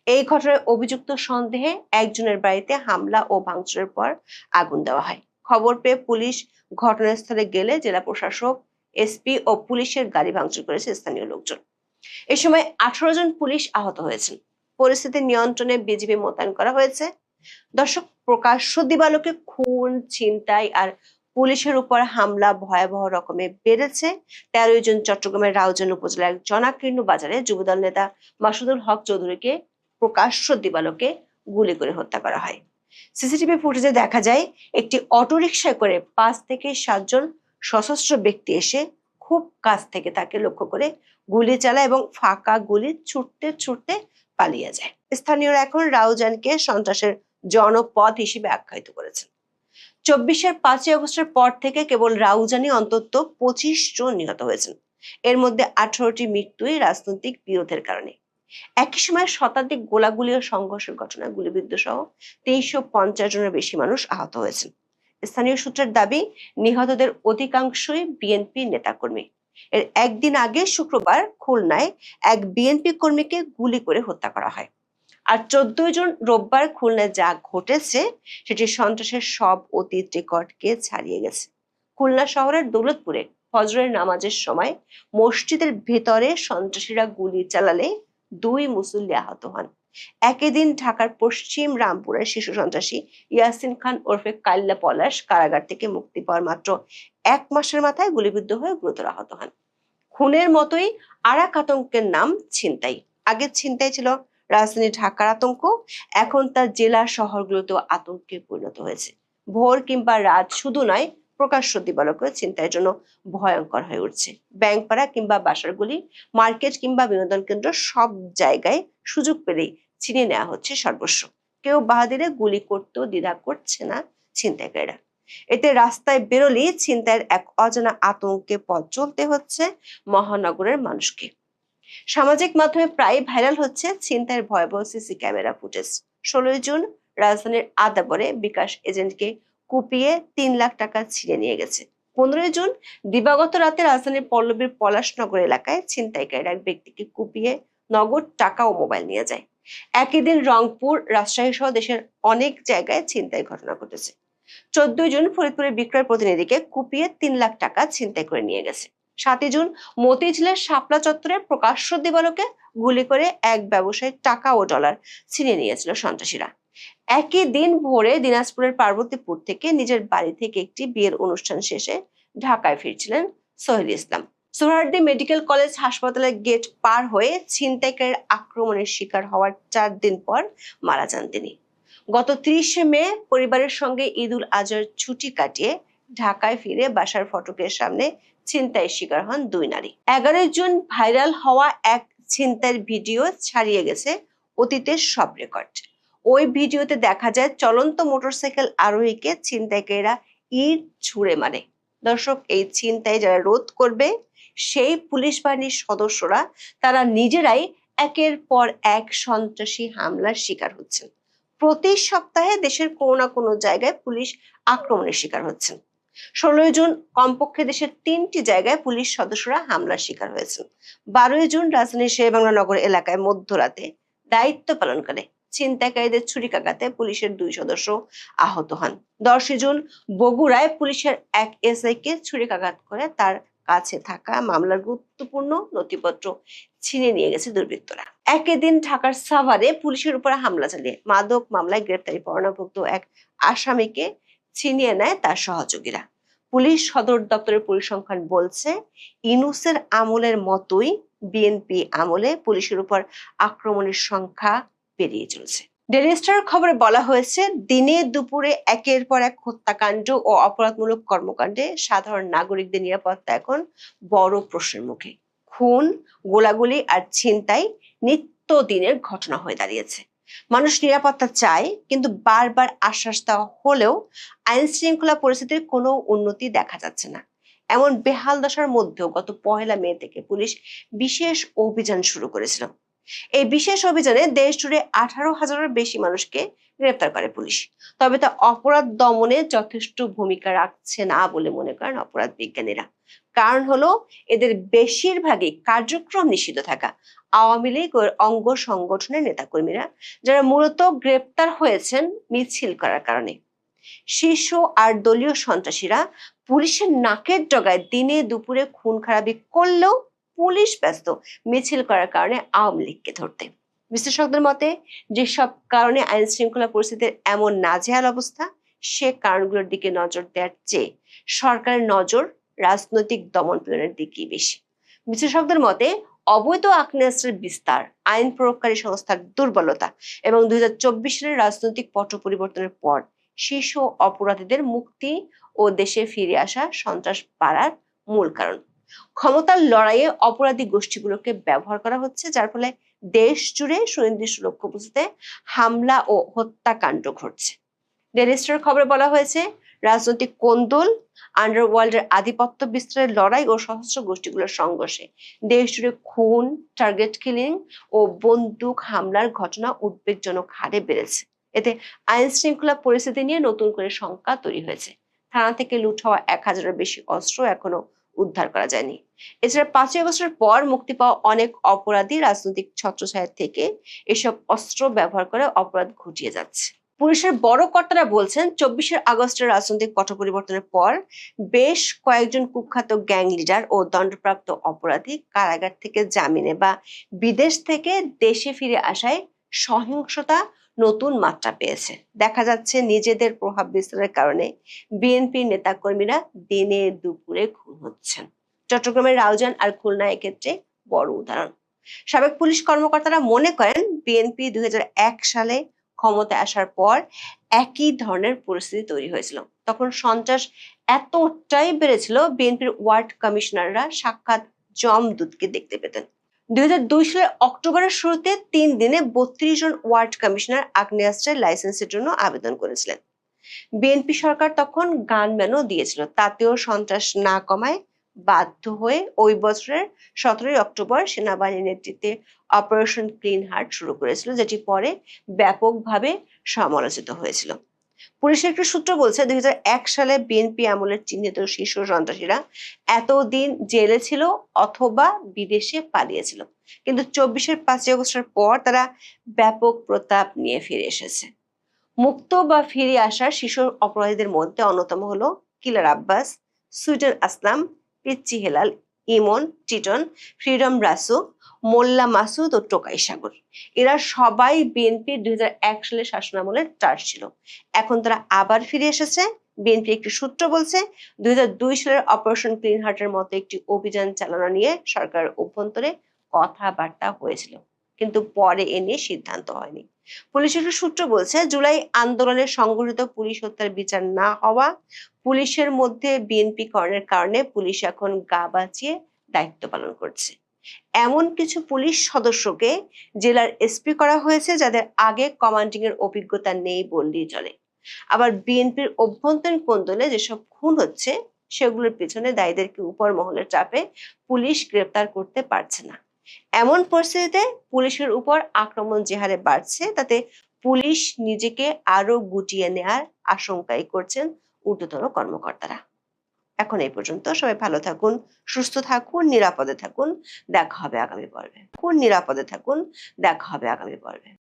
এই ঘটনায় অভিযুক্ত সন্দেহে একজনের বাড়িতে হামলা ও ভাঙচুরের পর আগুন দেওয়া হয়। খবর পেয়ে পুলিশ ঘটনাস্থলে গেলে জেলা প্রশাসক, এসপি ও পুলিশের গাড়ি ভাঙচুর করেছে স্থানীয় লোকজন। এ সময় 18 জন পুলিশ আহত হয়েছেন। পরিস্থিতি নিয়ন্ত্রণে বিজিবি মোতায়েন করা হয়েছে। দর্শক, প্রকাশ্য দিবালোকে খুন, ছিনতাই আর পুলিশের উপর হামলা ভয়াবহ রকমে বেড়েছে। 13 জুন চট্টগ্রামের রাউজান উপজেলার জনাকীর্ণ বাজারে যুবদল নেতা মাসুদুল হক চৌধুরীকে প্রকাশ্য দিবালোকে গুলি করে হত্যা করা হয়। সিসিটিভি ফুটেজে দেখা যায় একটি অটোরিকশায় করে 5 থেকে 7 জন সশস্ত্র ব্যক্তি এসে খুব কাছ থেকে তাকে লক্ষ্য করে গুলি চালায় এবং ফাঁকা গুলি ছুটতে ছুটতে পালিয়ে যায়। স্থানীয়রা এখন রাউজানকে সন্ত্রাসের জনপদ হিসেবে আখ্যায়িত করেছেন। 24-এর 5ই আগস্টের পর থেকে কেবল রাউজানে অন্তত 25 জন নিহত হয়েছেন। এর মধ্যে 18টি মৃত্যুই রাজনৈতিক বিরোধের কারণে। একই সময় শতাধিক গোলাগুলি ও সংঘর্ষের ঘটনায় গুলিবিদ্ধ সহ 350 জনের বেশি মানুষ আহত হয়েছেন। স্থানীয় সূত্রের দাবি, নিহতদের অধিকাংশই বিএনপি নেতাকর্মী। এর একদিন আগে শুক্রবার খুলনায় এক বিএনপি কর্মীকে গুলি করে হত্যা করা হয়। আর 14 জন রোববার খুলনায় যা ঘটেছে সেটি সন্ত্রাসের সব অতীত রেকর্ডকে ছাড়িয়ে গেছে। খুলনা শহরের দৌলতপুরে ফজরের নামাজের সময় মসজিদের ভেতরে সন্ত্রাসীরা গুলি চালালে 2 মুসল্লি আহত হন। একই দিন ঢাকার পশ্চিম রামপুরের শিশু সন্ত্রাসী ইয়াসিন খান ওরফে কাল্লা পলাশ কারাগার থেকে মুক্তি পাওয়ার মাত্র 1 মাসের মাথায় গুলিবিদ্ধ হয়ে গুরুতর আহত হন। খুনের মতোই আর এক আতঙ্কের নাম ছিনতাই। আগে ছিনতাই ছিল রাজধানী ঢাকার আতঙ্ক, এখন তা জেলা শহরগুলোতেও আতঙ্কে পরিণত হয়েছে। ভোর কিংবা রাত শুধু নয়, প্রকাশ্য দিবালোকে ছিনতাইয়ের জন্য ভয়ঙ্কর হয়ে উঠছে। ব্যাংকপাড়া কিংবা বাসারগুলি, মার্কেট কিংবা বিনোদন কেন্দ্র, সব জায়গায় সুযোগ পেলেই ছিনিয়ে নেওয়া হচ্ছে সর্বস্ব। কেউ বাহাদিরে গুলি করতেও দ্বিধা করছে না ছিনতাইকারীরা। এতে রাস্তায় বেরোলেই ছিনতাইয়ের এক অজানা আতঙ্কে পথ চলতে হচ্ছে মহানগরের মানুষকে। সামাজিক মাধ্যমে প্রায় ভাইরাল হচ্ছে ছিনতাইয়ের ভয়াবহ সিসি ক্যামেরা ফুটেজ। 16 জুন রাজধানীর আদাবরে বিকাশ এজেন্টকে কুপিয়ে 3 লাখ টাকা ছিনিয়ে নিয়ে গেছে। 15 জুন দিবাগত রাতে রাজধানীর পল্লবীর পলাশনগর এলাকায় ছিনতাইকারীরা এক ব্যক্তিকে কুপিয়ে নগদ টাকা ও মোবাইল নিয়ে যায়। একই দিন রংপুর, রাজশাহী সহ দেশের অনেক জায়গায় ছিনতাই ঘটনা ঘটেছে। 14 জুন ফরিদপুরের বিক্রয় প্রতিনিধিকে কুপিয়ে 3 লাখ টাকা ছিনতাই করে নিয়ে গেছে। 7 জুন মতিঝিলের শাপলা চত্বরে প্রকাশ্য দিবালোকে গুলি করে এক ব্যবসায়ীর টাকা ও ডলার ছিনিয়ে নিয়েছিল সন্ত্রাসীরা। একই দিন ভোরে দিনাজপুরের পার্বতীপুর থেকে নিজের বাড়ি থেকে একটি বিয়ের অনুষ্ঠান শেষে ঢাকায় ফিরছিলেন সোহেল ইসলাম। সোহরাওয়ার্দী মেডিকেল কলেজ হাসপাতালের গেট পার হয়ে ছিনতাইকারীর আক্রমণের শিকার হওয়ার 4 দিন পর মারা যান তিনি। গত 30 মে পরিবারের সঙ্গে ঈদ উল আজহার ছুটি কাটিয়ে ঢাকায় ফিরে বাসার ফটকের সামনে ছিনতাইয়ের শিকার হন 2 নারী। 11 জুন ভাইরাল হওয়া এক ছিনতাইয়ের ভিডিও ছাড়িয়ে গেছে অতীতের সব রেকর্ড। ওই ভিডিওতে দেখা যায় চলন্ত মোটরসাইকেল আরোহীকে ছিনতাইকারীরা ইট ছুঁড়ে মারে। দর্শক, এই ছিনতাই যারা রোধ করবে সেই পুলিশ বাহিনীর সদস্যরা তারা নিজেরাই একের পর এক সন্ত্রাসী হামলার শিকার হচ্ছেন। প্রতি সপ্তাহে দেশের কোনো না কোনো জায়গায় পুলিশ আক্রমণের শিকার হচ্ছেন। 16 জুন কমপক্ষে দেশের 3টি জায়গায় পুলিশ সদস্যরা হামলার শিকার হয়েছেন। 12 জুন রাজধানীর শেরেবাংলা নগর এলাকায় মধ্যরাতে দায়িত্ব পালনকালে ছিনতাইকারীদের ছুরিকাঘাতে পুলিশের 2 সদস্য আহত হন। 10 জুন বগুড়ায় পুলিশের এক এসআইকে ছুরিকাঘাত করে তার কাছে থাকা মামলার গুরুত্বপূর্ণ নথিপত্র ছিনিয়ে নিয়ে গেছে দুর্বৃত্তরা। একই দিন ঢাকার সাভারে পুলিশের উপর হামলা চালিয়ে মাদক মামলায় গ্রেপ্তারি পরোয়ানাভুক্ত এক আসামিকে ছিনিয়ে নেয় তার সহযোগীরা। পুলিশ সদর দপ্তরের পরিসংখ্যান বলছে, ইউনূসের আমলের মতোই বিএনপি আমলে পুলিশের উপর আক্রমণের সংখ্যা বেরিয়ে চলছে। ডেইলি স্টার খবরে বলা হয়েছে, দিনে দুপুরে একের পর এক হত্যাকাণ্ড ও অপরাধমূলক কর্মকাণ্ডে সাধারণ নাগরিকদের নিরাপত্তা এখন বড় প্রশ্নের মুখে। খুন, গোলাগুলি আর ছিনতাই নিত্যদিনের ঘটনা হয়ে দাঁড়িয়েছে। মানুষ নিরাপত্তা চায়, কিন্তু বারবার আশ্বাস দেওয়া হলেও আইন শৃঙ্খলা পরিস্থিতির কোনো উন্নতি দেখা যাচ্ছে না। এমন বেহাল দশার মধ্যেও গত 1 মে থেকে পুলিশ বিশেষ অভিযান শুরু করেছিল। এই বিশেষ অভিযানে দেশ জুড়ে 18,000-এর বেশি মানুষকে গ্রেপ্তার করে পুলিশ। তবে তা অপরাধ দমনে যথেষ্ট ভূমিকা রাখছে না বলে মনে করেন অপরাধ বিজ্ঞানীরা। কারণ হলো, এদের বেশিরভাগই কার্যক্রম নিষিদ্ধ থাকা আওয়ামী লীগ ও অঙ্গ সংগঠনের নেতাকর্মীরা, যারা মূলত গ্রেপ্তার হয়েছেন মিছিল করার কারণে। শীর্ষ আর দলীয় সন্ত্রাসীরা পুলিশের নাকের ডগায় দিনে দুপুরে খুন খারাপি করলেও পুলিশ ব্যস্ত মিছিল করার কারণে আওয়ামী লীগকে ধরতে। বিশ্লেষকদের মতে, যেসব কারণে আইন শৃঙ্খলা পরিস্থিতির এমন নাজেহাল অবস্থা, সে কারণগুলোর দিকে নজর দেওয়ার চেয়ে সরকারের নজর রাজনৈতিক দমন পীড়নের দিকেই বেশি। বিশেষজ্ঞদের মতে অবৈধ আগ্নেয়াস্ত্রের বিস্তার, আইন প্রয়োগকারী সংস্থার দুর্বলতা এবং 2024 সালের রাজনৈতিক পট পরিবর্তনের পর শীর্ষ অপরাধীদের মুক্তি ও দেশে ফিরে আসা সন্ত্রাস বাড়ার মূল কারণ। ক্ষমতার লড়াইয়ে অপরাধী গোষ্ঠীগুলোকে ব্যবহার করা হচ্ছে, যার ফলে দেশ জুড়ে সুনির্দিষ্ট লক্ষ্যবস্তুতে হামলা ও হত্যাকাণ্ড ঘটছে। ডেইলি স্টারের খবরে বলা হয়েছে, রাজনৈতিক কোন্দল, আন্ডারওয়ার্ল্ডের আধিপত্য বিস্তারের লড়াই ও সশস্ত্র গোষ্ঠীগুলোর সংঘর্ষে দেশ জুড়ে খুন, টার্গেট কিলিং ও বন্দুক হামলার ঘটনা উদ্বেগজনক হারে বেড়েছে। এতে আইন শৃঙ্খলা পরিস্থিতি নিয়ে নতুন করে শঙ্কা তৈরি হয়েছে। থানা থেকে লুট হওয়া 1000-এর বেশি অস্ত্র এখনো উদ্ধার করা যায়নি। এছাড়া 5ই আগস্টের পর মুক্তি পাওয়া অনেক অপরাধী রাজনৈতিক ছত্রছায়া থেকে এসব অস্ত্র ব্যবহার করে অপরাধ ঘটিয়ে যাচ্ছে। পুলিশের বড় কর্তারা বলছেন, 24 আগস্টের রাজনৈতিক পট পরিবর্তনের পর বেশ কয়েকজন কুখ্যাত গ্যাং লিডার ও দণ্ডপ্রাপ্ত অপরাধী কারাগার থেকে জামিনে বা বিদেশ থেকে দেশে ফিরে আসায় সহিংসতা নতুন মাত্রা পেয়েছে। দেখা যাচ্ছে নিজেদের প্রভাব বিস্তারের কারণে বিএনপির নেতাকর্মীরা দিনে দুপুরে খুন হচ্ছেন। চট্টগ্রামের রাউজান আর খুলনা এক্ষেত্রে বড় উদাহরণ। সাবেক পুলিশ কর্মকর্তারা মনে করেন, বিএনপি 2001 সালে ক্ষমতায় আসার পর একই ধরনের পরিস্থিতি তৈরি হয়েছিল। তখন সন্ত্রাস এতটাই বেড়েছিল, বিএনপির ওয়ার্ড কমিশনাররা সাক্ষাৎ জমদূতকে দেখতে পেতেন। 2002 সালের অক্টোবরের শুরুতে 3 দিনে 32 জন ওয়ার্ড কমিশনার আগ্নেয়াস্ত্রের লাইসেন্সের জন্য আবেদন করেছিলেন। বিএনপি সরকার তখন গানম্যানও দিয়েছিল, তাতেও সন্ত্রাস না কমায় বাধ্য হয়ে ওই বছরের 17 অক্টোবর সেনাবাহিনীর নেতৃত্বে অপারেশন ক্লিন হার্ট শুরু করেছিল, যেটি পরে ব্যাপকভাবে সমালোচিত হয়েছিল। পুলিশের একটি সূত্র বলছে, 2001 সালে বিএনপি আমলের চিহ্নিত শীর্ষ সন্ত্রাসীরা এতদিন জেলে ছিল অথবা বিদেশে পালিয়েছিল, কিন্তু 24-এর 5ই আগস্টের পর তারা ব্যাপক প্রতাপ নিয়ে ফিরে এসেছে। মুক্ত বা ফিরে আসার শীর্ষ অপরাধীদের মধ্যে অন্যতম হলো কিলার আব্বাস, সুইডেন আসলাম, পিচ্চি হেলাল, ইমন, টিটন, ফ্রিডম রাসু, মোল্লা মাসুদ ও টোকাই সাগর। এরা সবাই বিএনপির 2001 সালের শাসনামলের টার্চ ছিল। এখন তারা আবার ফিরে এসেছে। বিএনপি একটি সূত্র বলছে, 2002 সালের অপারেশন ক্লিন হার্টের মতো একটি অভিযান চালানো নিয়ে সরকারের অভ্যন্তরে কথাবার্তা হয়েছিল, কিন্তু পরে এ নিয়ে সিদ্ধান্ত হয়নি। পুলিশের একটি সূত্র বলছে, জুলাই আন্দোলনের সংগঠিত পুলিশ হত্যার বিচার না হওয়া, পুলিশের মধ্যে বিএনপি করণের কারণে পুলিশ এখন গা বাঁচিয়ে দায়িত্ব পালন করছে। এমন কিছু পুলিশ সদস্যকে জেলার এসপি করা হয়েছে যাদের আগে কমান্ডিং এর অভিজ্ঞতা নেই বললেই চলে। আবার বিএনপির অভ্যন্তরীণ কোন্দলে যেসব খুন হচ্ছে সেগুলোর পেছনে দায়ীদেরকে উপর মহলের চাপে পুলিশ গ্রেপ্তার করতে পারছে না। এমন পরিস্থিতিতে পুলিশের উপর আক্রমণ যে হারে বাড়ছে, তাতে পুলিশ নিজেকে আরো গুটিয়ে নেওয়ার আশঙ্কাই করছেন ঊর্ধ্বতন কর্মকর্তারা। এখন এই পর্যন্ত। সবাই ভালো থাকুন, সুস্থ থাকুন, নিরাপদে থাকুন। দেখা হবে আগামী পর্বে।